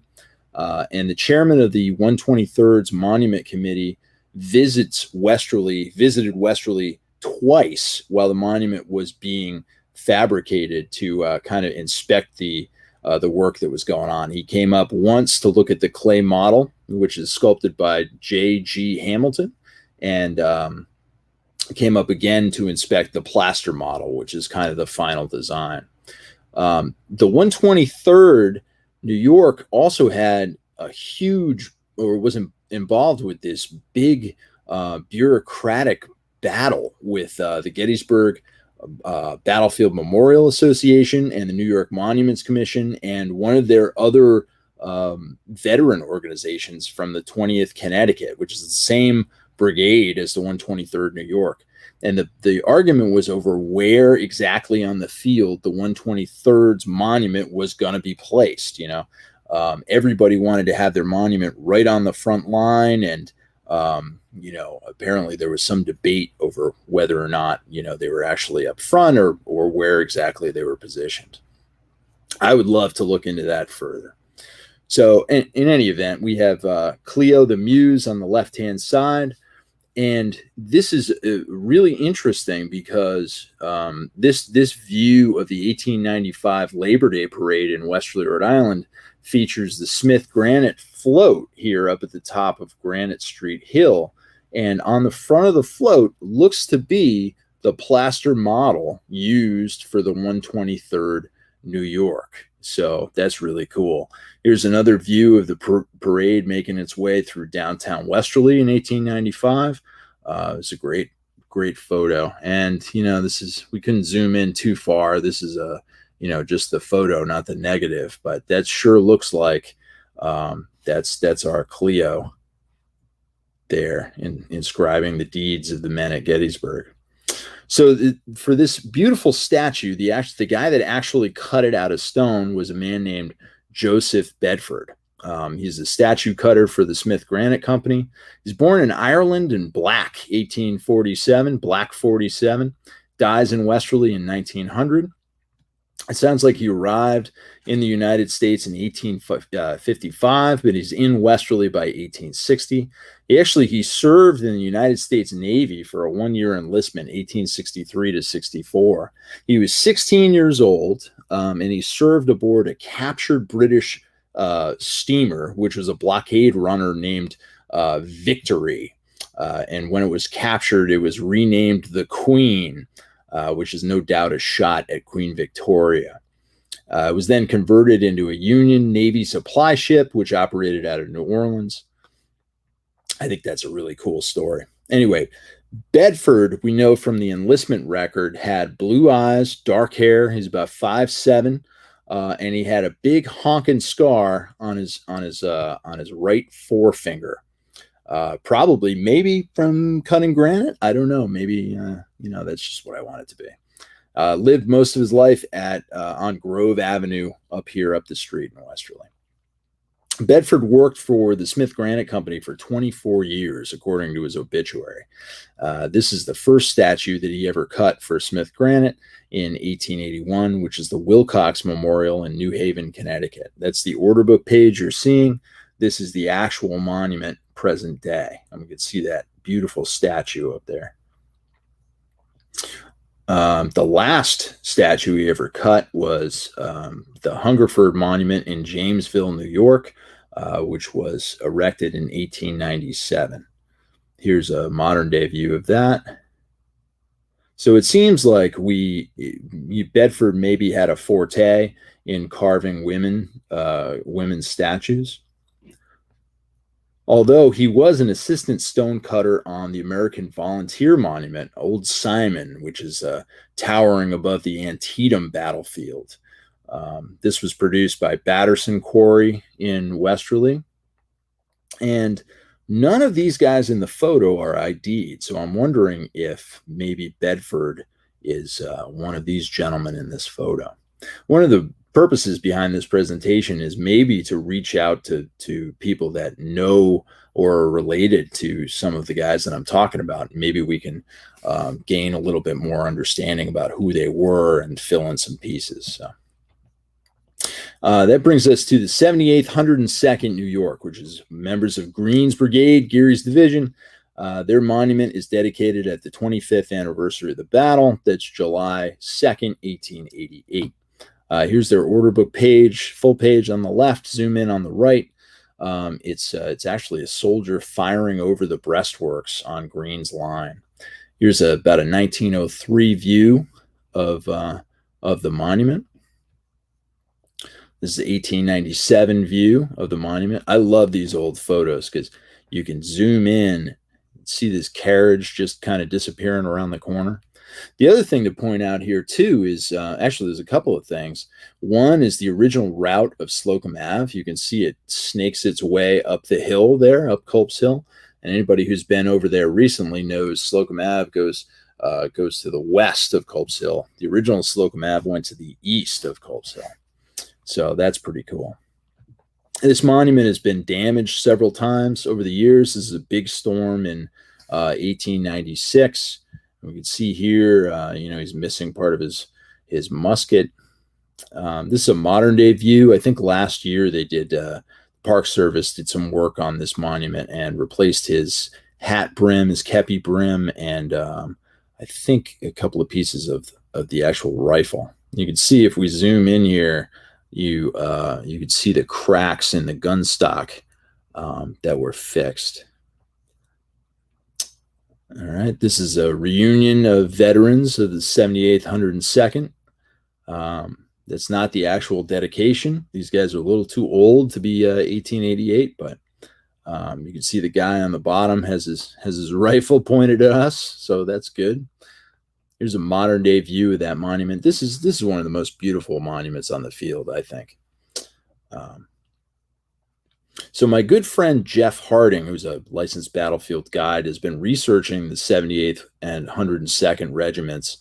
And the chairman of the 123rd's Monument Committee visited Westerly twice while the monument was being fabricated to kind of inspect the work that was going on. He came up once to look at the clay model, which is sculpted by J.G. Hamilton, and came up again to inspect the plaster model, which is kind of the final design. The 123rd New York also had a huge, or was involved with this big bureaucratic battle with the Gettysburg Battlefield Memorial Association and the New York Monuments Commission and one of their other veteran organizations from the 20th Connecticut, which is the same brigade as the 123rd New York. And the argument was over where exactly on the field the 123rd's monument was going to be placed. You know, everybody wanted to have their monument right on the front line, and you know, apparently there was some debate over whether or not, you know, they were actually up front or where exactly they were positioned. I would love to look into that further. So in any event, we have Clio the Muse on the left-hand side. And this is really interesting because this view of the 1895 Labor Day parade in Westerly, Rhode Island features the Smith granite float here up at the top of Granite Street Hill. And on the front of the float looks to be the plaster model used for the 123rd New York. So that's really cool. Here's another view of the parade making its way through downtown Westerly in 1895. It's a great photo. And, we couldn't zoom in too far. This is just the photo, not the negative, but that sure looks like that's our Clio there, inscribing the deeds of the men at Gettysburg. So for this beautiful statue, the guy that actually cut it out of stone was a man named Joseph Bedford. He's a statue cutter for the Smith Granite Company. He's born in Ireland in Black 1847, Black 47, dies in Westerly in 1900. It sounds like he arrived in the United States in 1855, but he's in Westerly by 1860. He served in the United States Navy for a one-year enlistment, 1863 to 64. He was 16 years old, and he served aboard a captured British steamer, which was a blockade runner named Victory. And when it was captured, it was renamed the Queen, which is no doubt a shot at Queen Victoria. It was then converted into a Union Navy supply ship, which operated out of New Orleans. I think that's a really cool story. Anyway, Bedford, we know from the enlistment record, had blue eyes, dark hair. He's about 5'7", and he had a big honking scar on his right forefinger. Probably maybe from cutting granite. I don't know. Maybe, that's just what I want it to be. Lived most of his life on Grove Avenue up the street in Westerly. Bedford worked for the Smith Granite Company for 24 years, according to his obituary. This is the first statue that he ever cut for Smith Granite in 1881, which is the Wilcox Memorial in New Haven, Connecticut. That's the order book page you're seeing. This is the actual monument present day. You can see that beautiful statue up there. The last statue he ever cut was the Hungerford Monument in Jamesville, New York, which was erected in 1897. Here's a modern day view of that. So it seems like Bedford maybe had a forte in carving women's statues. Although he was an assistant stonecutter on the American Volunteer Monument, Old Simon, which is towering above the Antietam battlefield. This was produced by Batterson Quarry in Westerly. And none of these guys in the photo are ID'd, so I'm wondering if maybe Bedford is one of these gentlemen in this photo. One of the purposes behind this presentation is maybe to reach out to people that know or are related to some of the guys that I'm talking about. Maybe we can gain a little bit more understanding about who they were and fill in some pieces. So that brings us to the 78th 102nd New York, which is members of Greene's Brigade, Geary's division. Their monument is dedicated at the 25th anniversary of the battle. That's July 2nd, 1888. Here's their order book page, full page on the left. Zoom in on the right. It's actually a soldier firing over the breastworks on Greene's line. Here's about a 1903 view of the monument. This is the 1897 view of the monument. I love these old photos because you can zoom in, see this carriage just kind of disappearing around the corner. The other thing to point out here, too, is actually there's a couple of things. One is the original route of Slocum Ave. You can see it snakes its way up the hill there, up Culp's Hill. And anybody who's been over there recently knows Slocum Ave goes to the west of Culp's Hill. The original Slocum Ave went to the east of Culp's Hill. So that's pretty cool. This monument has been damaged several times over the years. This is a big storm in 1896. We can see here, he's missing part of his musket. This is a modern day view. I think last year they did, Park Service did some work on this monument and replaced his hat brim, his kepi brim, and I think a couple of pieces of the actual rifle. You can see if we zoom in here, you could see the cracks in the gun stock that were fixed. All right, this is a reunion of veterans of the 78th, 102nd. That's not the actual dedication. These guys are a little too old to be 1888, but you can see the guy on the bottom has his rifle pointed at us, so that's good. Here's a modern day view of that monument. This is one of the most beautiful monuments on the field, I think. So my good friend Jeff Harding, who's a licensed battlefield guide, has been researching the 78th and 102nd regiments,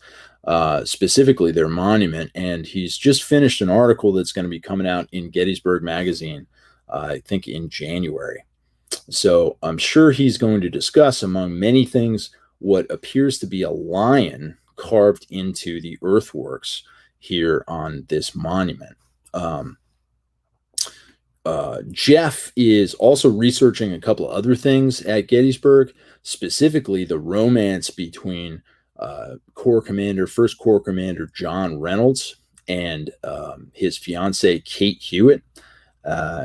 specifically their monument, and he's just finished an article that's going to be coming out in Gettysburg magazine, I think in January. So I'm sure he's going to discuss, among many things, what appears to be a lion carved into the earthworks here on this monument. Jeff is also researching a couple of other things at Gettysburg, specifically the romance between First Corps Commander John Reynolds and his fiancee Kate Hewitt.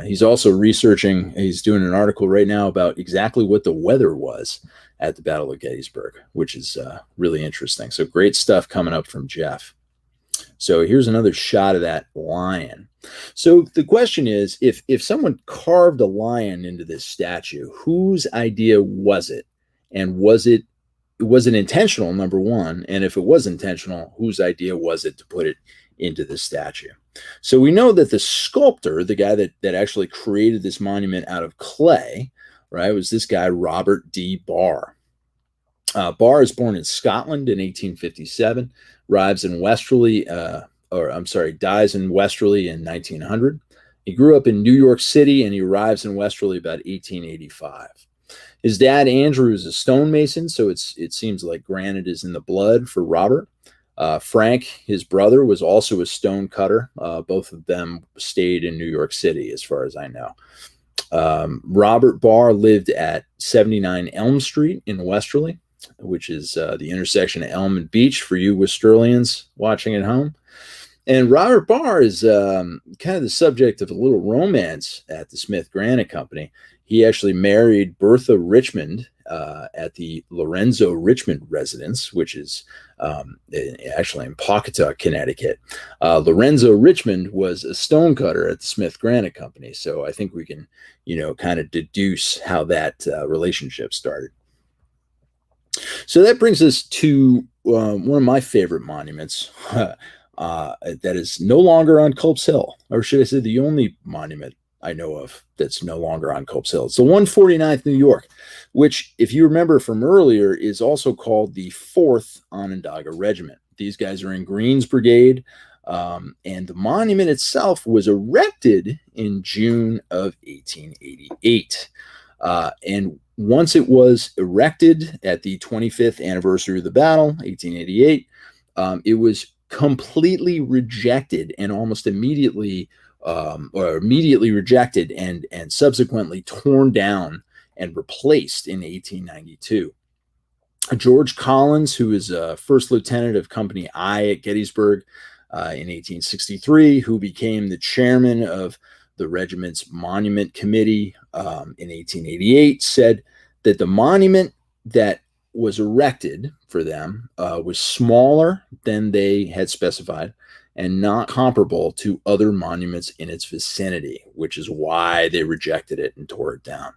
He's also he's doing an article right now about exactly what the weather was at the Battle of Gettysburg, which is really interesting. So great stuff coming up from Jeff. So here's another shot of that lion. So the question is, if someone carved a lion into this statue, whose idea was it? And was it intentional, number one? And if it was intentional, whose idea was it to put it into the statue? So we know that the sculptor, the guy that actually created this monument out of clay, right, was this guy, Robert D. Barr. Barr is born in Scotland in 1857, dies in Westerly in 1900. He grew up in New York City, and he arrives in Westerly about 1885. His dad, Andrew, is a stonemason, so it seems like granite is in the blood for Robert. Frank, his brother, was also a stone cutter. Both of them stayed in New York City, as far as I know. Robert Barr lived at 79 Elm Street in Westerly, which is the intersection of Elm and Beach for you Westerlians watching at home. And Robert Barr is kind of the subject of a little romance at the Smith Granite Company. He actually married Bertha Richmond at the Lorenzo Richmond residence, which is actually in Pawcatuck, Connecticut. Lorenzo Richmond was a stonecutter at the Smith Granite Company. So I think we can, kind of deduce how that relationship started. So that brings us to one of my favorite monuments that is no longer on Culp's Hill, or should I say the only monument I know of that's no longer on Culp's Hill. It's the 149th New York, which, if you remember from earlier, is also called the 4th Onondaga Regiment. These guys are in Greene's Brigade, and the monument itself was erected in June of 1888. And once it was erected at the 25th anniversary of the battle, 1888, it was completely rejected and almost immediately rejected and subsequently torn down and replaced in 1892. George Collins, who is a first lieutenant of Company I at Gettysburg in 1863, who became the chairman of the regiment's monument committee in 1888, said that the monument that was erected for them was smaller than they had specified and not comparable to other monuments in its vicinity, which is why they rejected it and tore it down.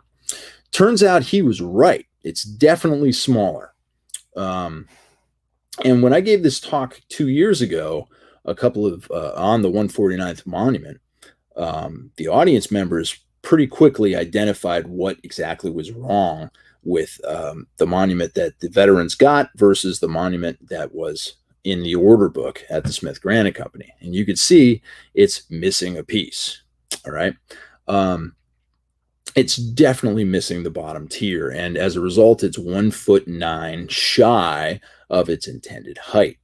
Turns out he was right. It's definitely smaller. And when I gave this talk 2 years ago, a couple of on the 149th monument, the audience members pretty quickly identified what exactly was wrong with the monument that the veterans got versus the monument that was in the order book at the Smith Granite Company. And you could see it's missing a piece. All right. It's definitely missing the bottom tier. And as a result, it's 1'9" shy of its intended height.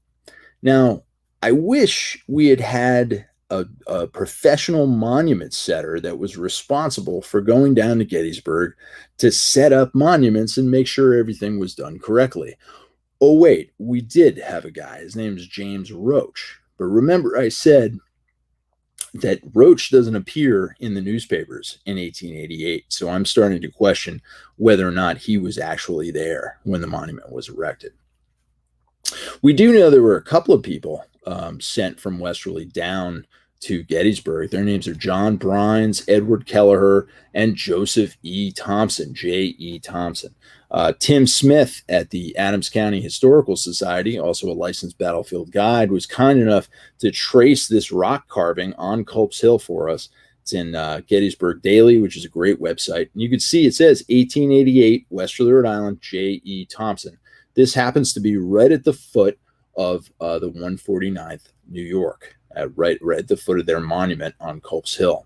Now, I wish we had had a professional monument setter that was responsible for going down to Gettysburg to set up monuments and make sure everything was done correctly. Oh, wait, we did have a guy. His name is James Roach. But remember, I said that Roach doesn't appear in the newspapers in 1888. So I'm starting to question whether or not he was actually there when the monument was erected. We do know there were a couple of people sent from Westerly down to Gettysburg. Their names are John Brines, Edward Kelleher, and Joseph E. Thompson, J.E. Thompson. Tim Smith at the Adams County Historical Society, also a licensed battlefield guide, was kind enough to trace this rock carving on Culp's Hill for us. It's in Gettysburg Daily, which is a great website. And you can see it says 1888, Westerly, Rhode Island, J.E. Thompson. This happens to be right at the foot of the 149th New York, right at the foot of their monument on Culp's Hill.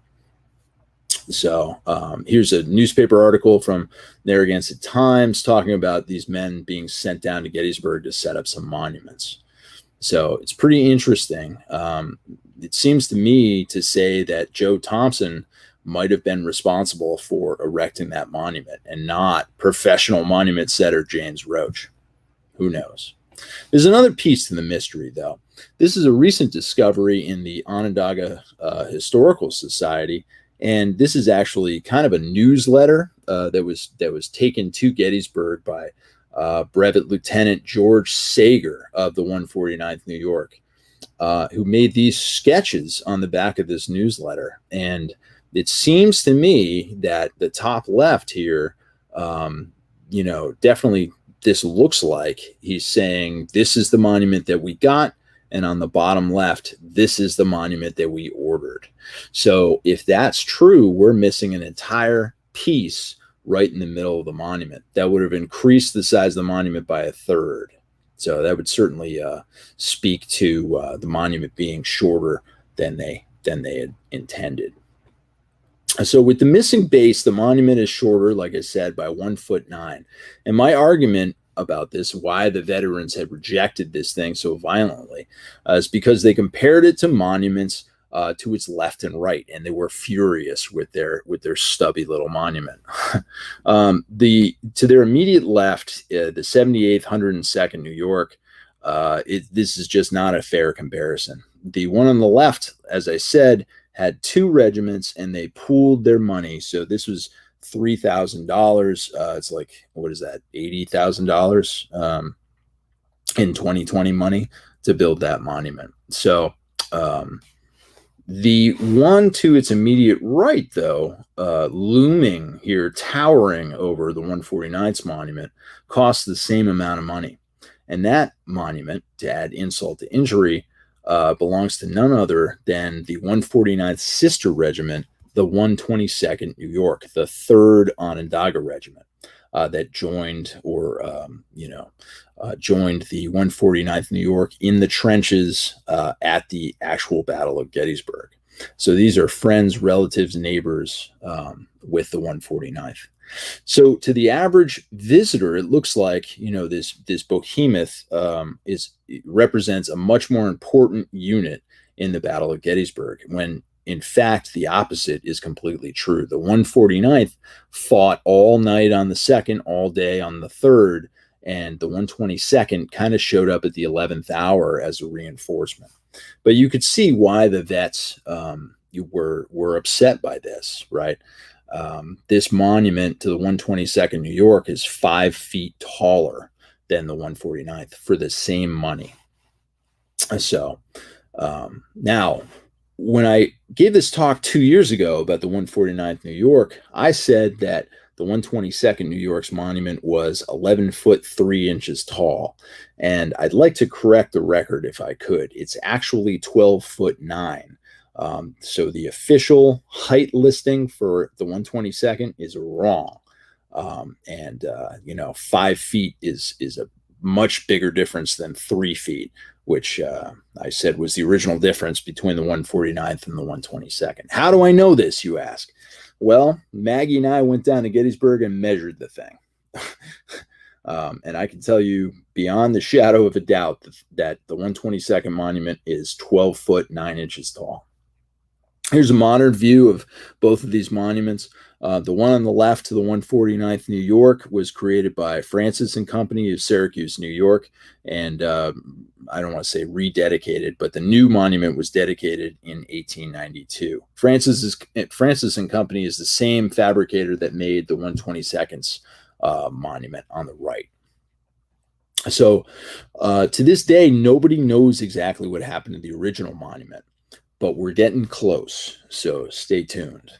So here's a newspaper article from Narragansett Times talking about these men being sent down to Gettysburg to set up some monuments. So it's pretty interesting. It seems to me to say that Joe Thompson might have been responsible for erecting that monument and not professional monument setter James Roach. Who knows? There's another piece to the mystery, though. This is a recent discovery in the Onondaga Historical Society, and this is actually kind of a newsletter that was taken to Gettysburg by Brevet Lieutenant George Sager of the 149th New York, who made these sketches on the back of this newsletter. And it seems to me that the top left here, definitely this looks like he's saying this is the monument that we got, and on the bottom left, this is the monument that we ordered. So if that's true, we're missing an entire piece right in the middle of the monument. That would have increased the size of the monument by a third. So that would certainly speak to the monument being shorter than they had intended. So with the missing base, the monument is shorter, like I said, by 1'9". And my argument about this, why the veterans had rejected this thing so violently, is because they compared it to monuments to its left and right, and they were furious with their stubby little monument. To their immediate left, the 78th, 102nd New York, this is just not a fair comparison. The one on the left, as I said, had 2 regiments, and they pooled their money. So this was $3,000. It's like, what is that, $80,000 in 2020 money to build that monument. So the one to its immediate right, though, looming here, towering over the 149th monument, cost the same amount of money. And that monument, to add insult to injury, belongs to none other than the 149th Sister Regiment, the 122nd New York, the 3rd Onondaga Regiment that joined joined the 149th New York in the trenches at the actual Battle of Gettysburg. So these are friends, relatives, neighbors with the 149th. So to the average visitor, it looks like, this behemoth represents a much more important unit in the Battle of Gettysburg, when in fact the opposite is completely true. The 149th fought all night on the 2nd, all day on the 3rd, and the 122nd kind of showed up at the 11th hour as a reinforcement. But you could see why the vets were upset by this, right? This monument to the 122nd New York is 5 feet taller than the 149th for the same money. So now, when I gave this talk 2 years ago about the 149th New York, I said that the 122nd New York's monument was 11 foot 3 inches tall. And I'd like to correct the record if I could. It's actually 12 foot 9. So the official height listing for the 122nd is wrong. 5 feet is a much bigger difference than 3 feet, which I said was the original difference between the 149th and the 122nd. How do I know this, you ask? Well, Maggie and I went down to Gettysburg and measured the thing. And I can tell you beyond the shadow of a doubt that the 122nd monument is 12 foot 9 inches tall. Here's a modern view of both of these monuments. The one on the left, the 149th New York, was created by Francis and Company of Syracuse, New York, and I don't want to say rededicated, but the new monument was dedicated in 1892. Francis and Company is the same fabricator that made the 122nd monument on the right. So to this day, nobody knows exactly what happened to the original monument, but we're getting close, so stay tuned.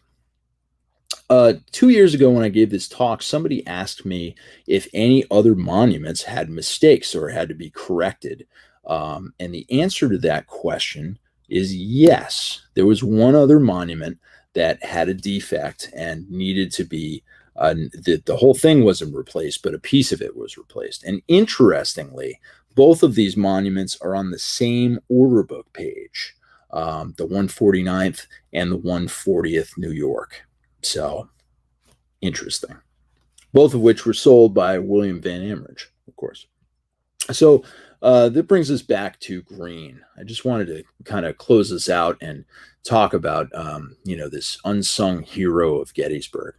2 years ago when I gave this talk, somebody asked me if any other monuments had mistakes or had to be corrected. And the answer to that question is yes. There was one other monument that had a defect and needed to be, the whole thing wasn't replaced, but a piece of it was replaced. And interestingly, both of these monuments are on the same order book page, the 149th and the 140th New York. So interesting. Both of which were sold by William Van Amridge, of course. So that brings us back to Greene. I just wanted to kind of close this out and talk about, this unsung hero of Gettysburg.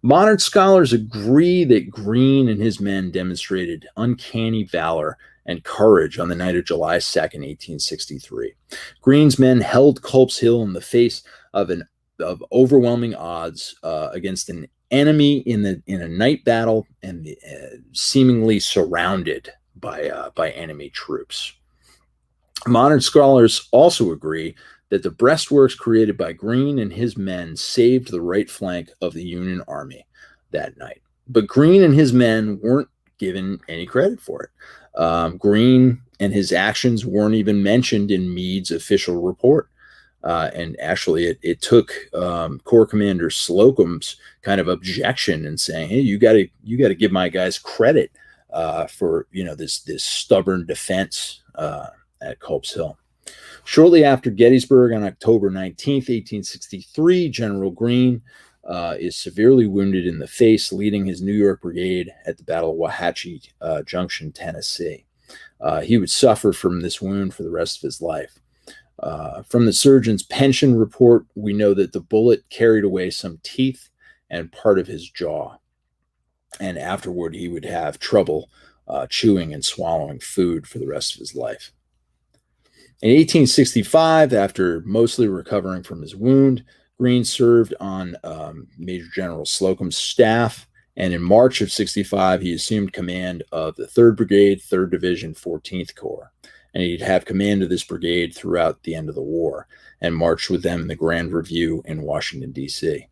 Modern scholars agree that Greene and his men demonstrated uncanny valor and courage on the night of July 2nd, 1863. Greene's men held Culp's Hill in the face of overwhelming odds against an enemy in a night battle and seemingly surrounded by enemy troops. Modern scholars also agree that the breastworks created by Greene and his men saved the right flank of the Union Army that night. But Greene and his men weren't given any credit for it. Greene and his actions weren't even mentioned in Meade's official report. And actually, it took Corps Commander Slocum's kind of objection and saying, "Hey, you got to give my guys credit for this stubborn defense at Culp's Hill." Shortly after Gettysburg, on October 19th, 1863, General Greene is severely wounded in the face, leading his New York Brigade at the Battle of Wauhatchie Junction, Tennessee. He would suffer from this wound for the rest of his life. From the surgeon's pension report, we know that the bullet carried away some teeth and part of his jaw. And afterward, he would have trouble chewing and swallowing food for the rest of his life. In 1865, after mostly recovering from his wound, Greene served on Major General Slocum's staff. And in March of 65, he assumed command of the 3rd Brigade, 3rd Division, 14th Corps. And he'd have command of this brigade throughout the end of the war and marched with them in the Grand Review in Washington, D.C.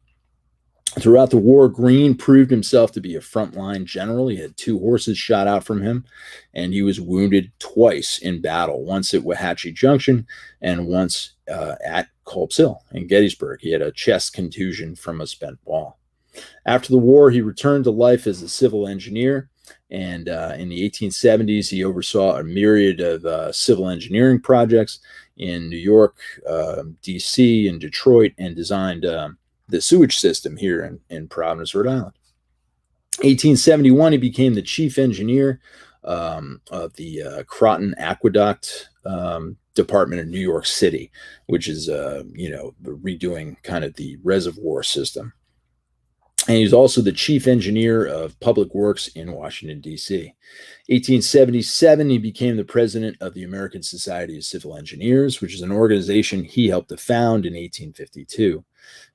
Throughout the war, Greene proved himself to be a frontline general. He had 2 horses shot out from him, and he was wounded twice in battle, once at Wauhatchie Junction and once at Culp's Hill in Gettysburg. He had a chest contusion from a spent ball. After the war, he returned to life as a civil engineer, and in the 1870s, he oversaw a myriad of civil engineering projects in New York, D.C., and Detroit, and designed the sewage system here in Providence, Rhode Island. 1871, he became the chief engineer of the Croton Aqueduct Department of New York City, which is, redoing kind of the reservoir system. And he's also the chief engineer of public works in Washington, D.C. 1877, he became the president of the American Society of Civil Engineers, which is an organization he helped to found in 1852.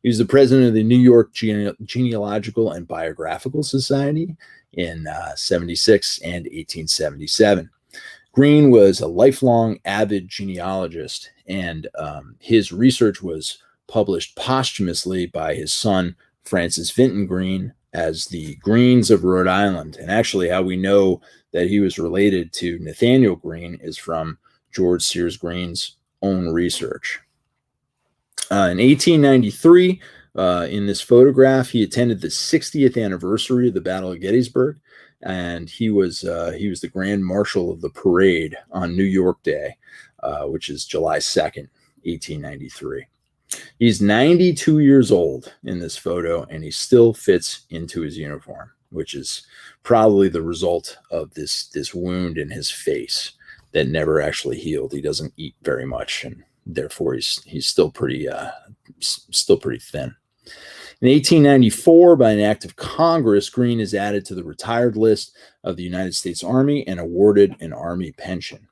He was the president of the New York Genealogical and Biographical Society in 76 and 1877. Greene was a lifelong avid genealogist, and his research was published posthumously by his son, Francis Vinton Greene, as the Greenes of Rhode Island. And actually, how we know that he was related to Nathaniel Greene is from George Sears Greene's own research. In 1893, in this photograph, he attended the 60th anniversary of the Battle of Gettysburg, and he was the Grand Marshal of the parade on New York Day, which is July 2nd, 1893. He's 92 years old in this photo, and he still fits into his uniform, which is probably the result of this wound in his face that never actually healed. He doesn't eat very much, and therefore he's still pretty thin. In 1894, by an act of Congress, Greene is added to the retired list of the United States Army and awarded an Army pension.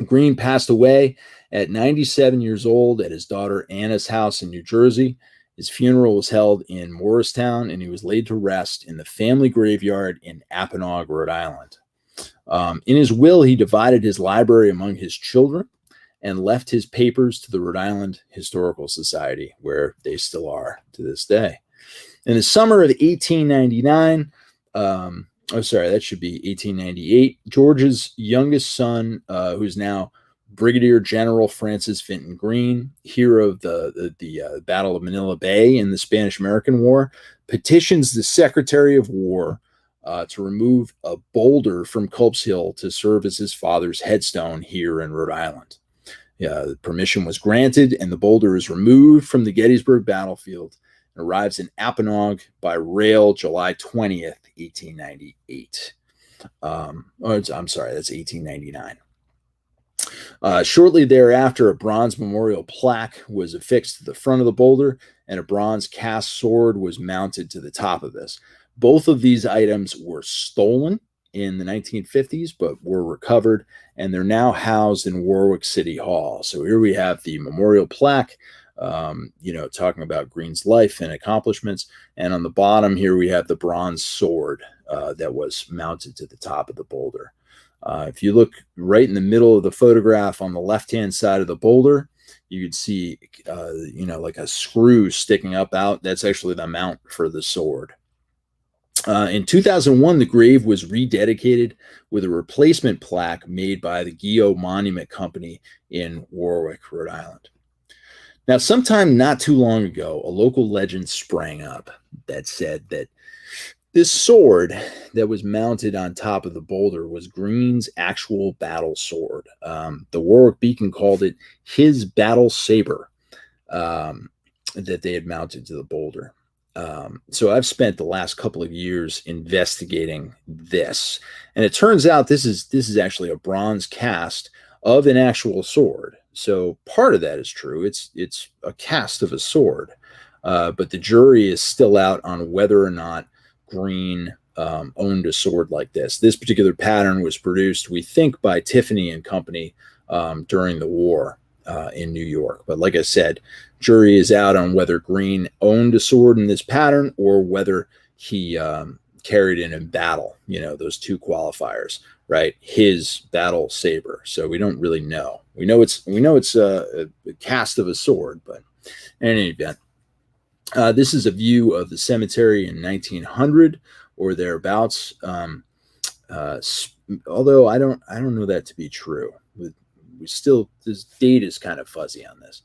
Greene passed away at 97 years old at his daughter Anna's house in New Jersey. His funeral was held in Morristown, and he was laid to rest in the family graveyard in Apponaug, Rhode Island. In his will, he divided his library among his children and left his papers to the Rhode Island Historical Society, where they still are to this day. In the summer of 1899, that should be 1898, George's youngest son, who's now Brigadier General Francis Vinton Greene, hero of the Battle of Manila Bay in the Spanish-American War, petitions the Secretary of War to remove a boulder from Culp's Hill to serve as his father's headstone here in Rhode Island. The permission was granted, and the boulder is removed from the Gettysburg battlefield and arrives in Apponaug by rail July 20th, 1898. I'm sorry, that's 1899. Shortly thereafter, a bronze memorial plaque was affixed to the front of the boulder, and a bronze cast sword was mounted to the top of this. Both of these items were stolen in the 1950s, but were recovered, and they're now housed in Warwick City Hall. So here we have the memorial plaque, talking about Greene's life and accomplishments. And on the bottom here, we have the bronze sword that was mounted to the top of the boulder. If you look right in the middle of the photograph on the left-hand side of the boulder, you could see, like a screw sticking up out. That's actually the mount for the sword. In 2001, the grave was rededicated with a replacement plaque made by the Geo Monument Company in Warwick, Rhode Island. Now, sometime not too long ago, a local legend sprang up that said that this sword that was mounted on top of the boulder was Greene's actual battle sword. The Warwick Beacon called it his battle saber that they had mounted to the boulder. So I've spent the last couple of years investigating this, and it turns out this is actually a bronze cast of an actual sword. So part of that is true. It's a cast of a sword, but the jury is still out on whether or not Greene owned a sword like this. This particular pattern was produced, we think, by Tiffany and Company during the war in New York. But like I said, jury is out on whether Greene owned a sword in this pattern or whether he carried it in battle. Those two qualifiers, right? His battle saber. So we don't really know. We know it's a cast of a sword, but in any event, this is a view of the cemetery in 1900 or thereabouts. Although I don't know that to be true. This date is kind of fuzzy on this.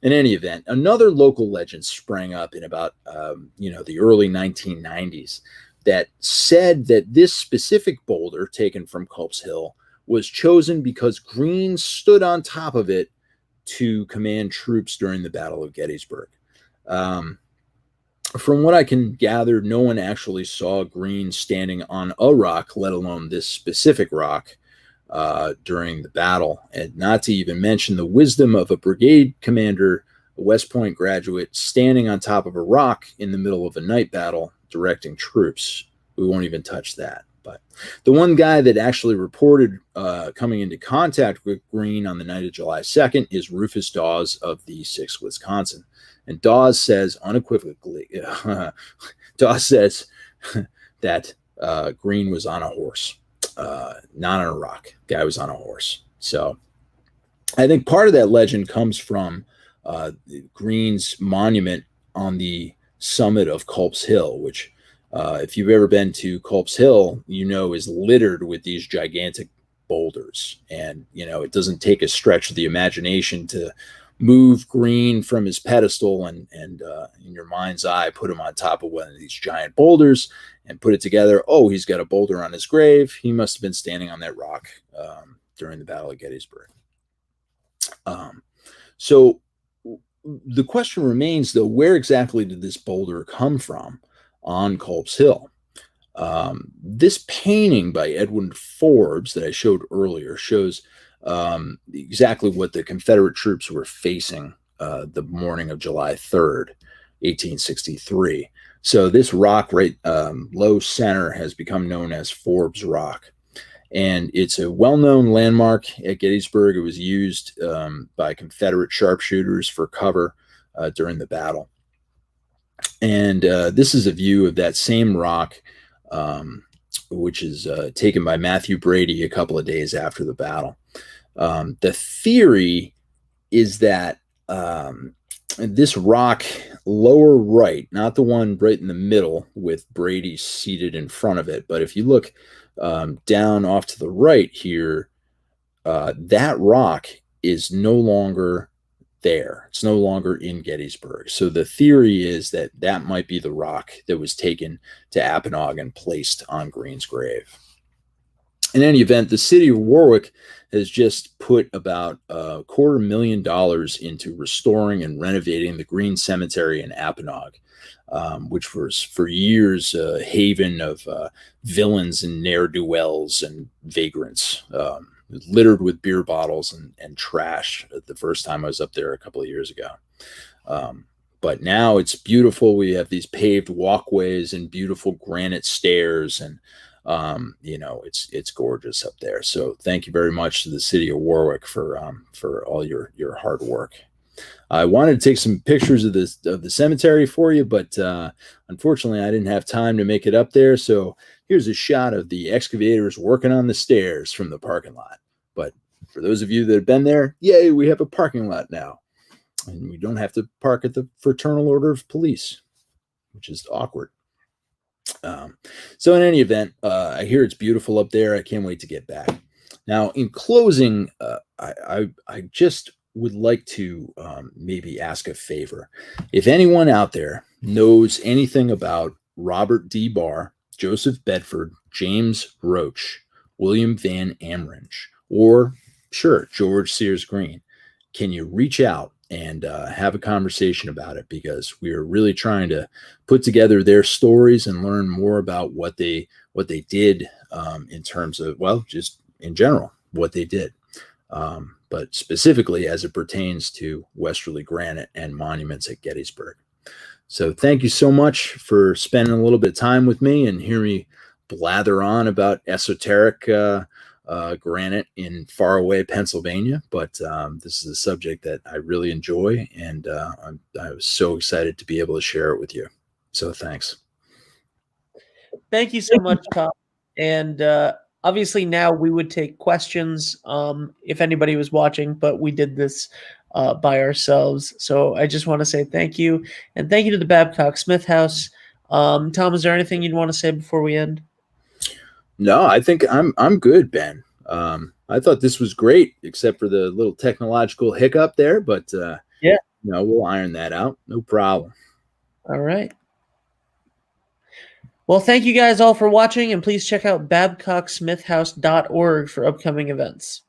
In any event, another local legend sprang up in about the early 1990s that said that this specific boulder taken from Culp's Hill was chosen because Greene stood on top of it to command troops during the Battle of Gettysburg. From what I can gather, no one actually saw Greene standing on a rock, let alone this specific rock, during the battle. And not to even mention the wisdom of a brigade commander, a West Point graduate, standing on top of a rock in the middle of a night battle directing troops. We won't even touch that. But the one guy that actually reported coming into contact with Greene on the night of July 2nd is Rufus Dawes of the 6th Wisconsin. And Dawes says unequivocally, Dawes says that Greene was on a horse, not on a rock. Guy was on a horse. So I think part of that legend comes from Greene's monument on the summit of Culp's Hill, which if you've ever been to Culp's Hill, is littered with these gigantic boulders. And, it doesn't take a stretch of the imagination to move Greene from his pedestal and in your mind's eye, put him on top of one of these giant boulders and put it together. Oh, he's got a boulder on his grave. He must have been standing on that rock during the Battle of Gettysburg. So the question remains, though, where exactly did this boulder come from on Culp's Hill? This painting by Edwin Forbes that I showed earlier shows exactly what the Confederate troops were facing the morning of July 3rd. 1863. So this rock right low center has become known as Forbes Rock. And it's a well-known landmark at Gettysburg. It was used by Confederate sharpshooters for cover during the battle. And this is a view of that same rock, which is taken by Matthew Brady a couple of days after the battle. The theory is that this rock lower right, not the one right in the middle with Brady seated in front of it, but if you look down off to the right here, that rock is no longer there. It's no longer in Gettysburg. So the theory is that that might be the rock that was taken to Apponaug and placed on Greene's grave. In any event, the city of Warwick has just put about $250,000 into restoring and renovating the Greene Cemetery in Apponaug, which was for years a haven of villains and ne'er-do-wells and vagrants, littered with beer bottles and trash the first time I was up there a couple of years ago. But now it's beautiful. We have these paved walkways and beautiful granite stairs, and you know, it's gorgeous up there. So thank you very much to the city of Warwick for all your hard work. I wanted to take some pictures of the cemetery for you, but unfortunately I didn't have time to make it up there. So here's a shot of the excavators working on the stairs from the parking lot. But for those of you that have been there, yay, we have a parking lot now. And we don't have to park at the Fraternal Order of Police, which is awkward. So in any event, I hear it's beautiful up there. I can't wait to get back. Now, in closing, I just would like to maybe ask a favor. If anyone out there knows anything about Robert D. Barr, Joseph Bedford, James Roach, William Van Amringe, or sure, George Sears Greene, can you reach out and have a conversation about it? Because we are really trying to put together their stories and learn more about what they did in terms of, well, just in general, what they did. But specifically as it pertains to Westerly granite and monuments at Gettysburg. So thank you so much for spending a little bit of time with me and hear me blather on about esoteric granite in faraway Pennsylvania. But this is a subject that I really enjoy, and I was so excited to be able to share it with you. So thanks. Thank you so much, Tom. And obviously now we would take questions if anybody was watching, but we did this by ourselves. So I just want to say thank you. And thank you to the Babcock Smith House. Tom, is there anything you'd want to say before we end? No, I think I'm good, Ben. I thought this was great, except for the little technological hiccup there, but yeah, no, we'll iron that out. No problem. All right. Well, thank you guys all for watching, and please check out babcocksmithhouse.org for upcoming events.